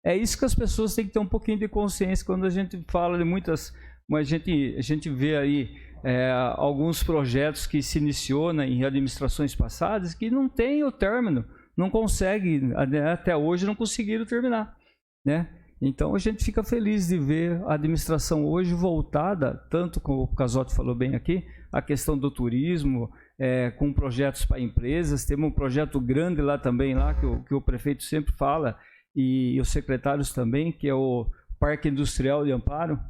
É isso que as pessoas têm que ter um pouquinho de consciência quando a gente fala de muitas... Mas a gente vê aí alguns projetos que se iniciou em administrações passadas que não tem o término, não consegue, até hoje não conseguiram terminar, né? Então a gente fica feliz de ver a administração hoje voltada, tanto como o Casotti falou bem aqui, a questão do turismo, com projetos para empresas. Temos um projeto grande lá também, lá, que o prefeito sempre fala, e os secretários também, que é o Parque Industrial de Amparo,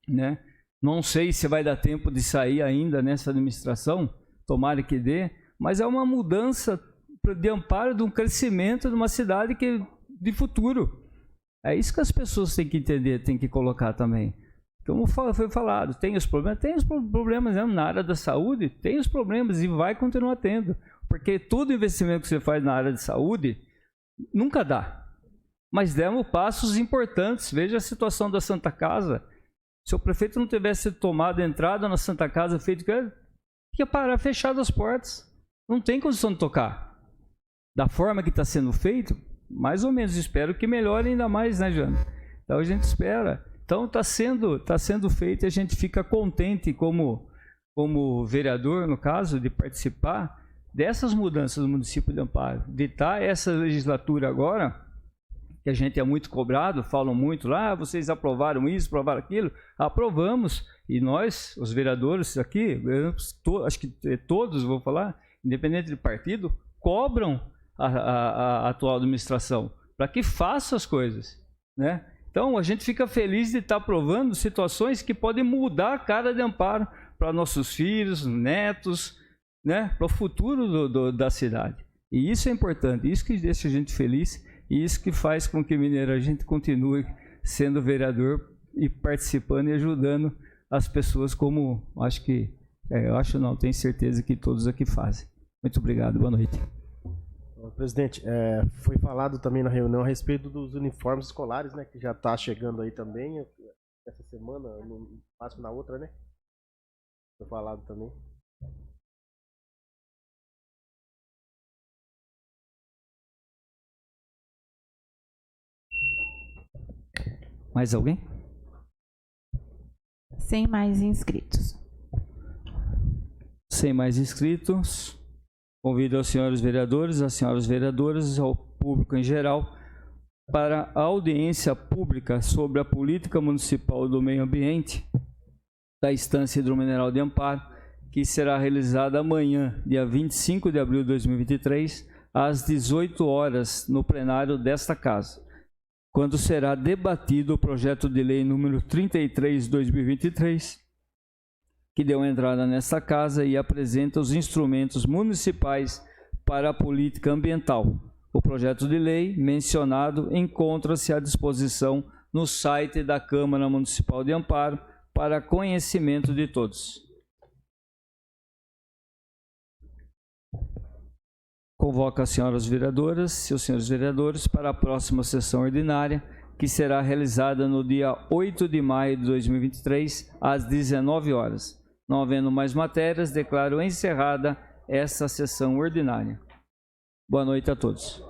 né? Não sei se vai dar tempo de sair ainda nessa administração, tomara que dê, mas é uma mudança de Amparo, de um crescimento de uma cidade de futuro. É isso que as pessoas têm que entender, têm que colocar também. Como foi falado, tem os problemas mesmo na área da saúde, tem os problemas e vai continuar tendo, porque todo investimento que você faz na área de saúde nunca dá. Mas demos passos importantes. Veja a situação da Santa Casa. Se o prefeito não tivesse tomado a entrada na Santa Casa, feito que ia parar, fechado as portas. Não tem condição de tocar. Da forma que está sendo feito, mais ou menos. Espero que melhore ainda mais, né, Jana? Então a gente espera. Então está sendo feito e a gente fica contente como vereador, no caso, de participar dessas mudanças no município de Amparo. De estar essa legislatura agora, que a gente é muito cobrado, falam muito lá, vocês aprovaram isso, aprovaram aquilo. Aprovamos, e nós, os vereadores aqui, acho que todos, vou falar, independente de partido, cobram a atual administração para que faça as coisas, né? Então a gente fica feliz de estar aprovando situações que podem mudar a cara de Amparo para nossos filhos, netos, né? Para o futuro da cidade. E isso é importante, isso que deixa a gente feliz. E isso que faz com que Mineiro a gente continue sendo vereador e participando e ajudando as pessoas, como tenho certeza que todos aqui fazem. Muito obrigado, boa noite. Presidente, foi falado também na reunião a respeito dos uniformes escolares, né, que já está chegando aí também, essa semana, no máximo na outra, né? Foi falado também. Mais alguém? Sem mais inscritos. Sem mais inscritos. Convido aos senhores vereadores, às senhoras vereadoras, ao público em geral, para a audiência pública sobre a política municipal do meio ambiente da Estância Hidromineral de Amparo, que será realizada amanhã, dia 25 de abril de 2023, às 18 horas, no plenário desta Casa, quando será debatido o projeto de lei número 33 de 2023, que deu entrada nesta Casa e apresenta os instrumentos municipais para a política ambiental. O projeto de lei mencionado encontra-se à disposição no site da Câmara Municipal de Amparo para conhecimento de todos. Convoco as senhoras vereadoras e os senhores vereadores para a próxima sessão ordinária, que será realizada no dia 8 de maio de 2023, às 19 horas. Não havendo mais matérias, declaro encerrada essa sessão ordinária. Boa noite a todos.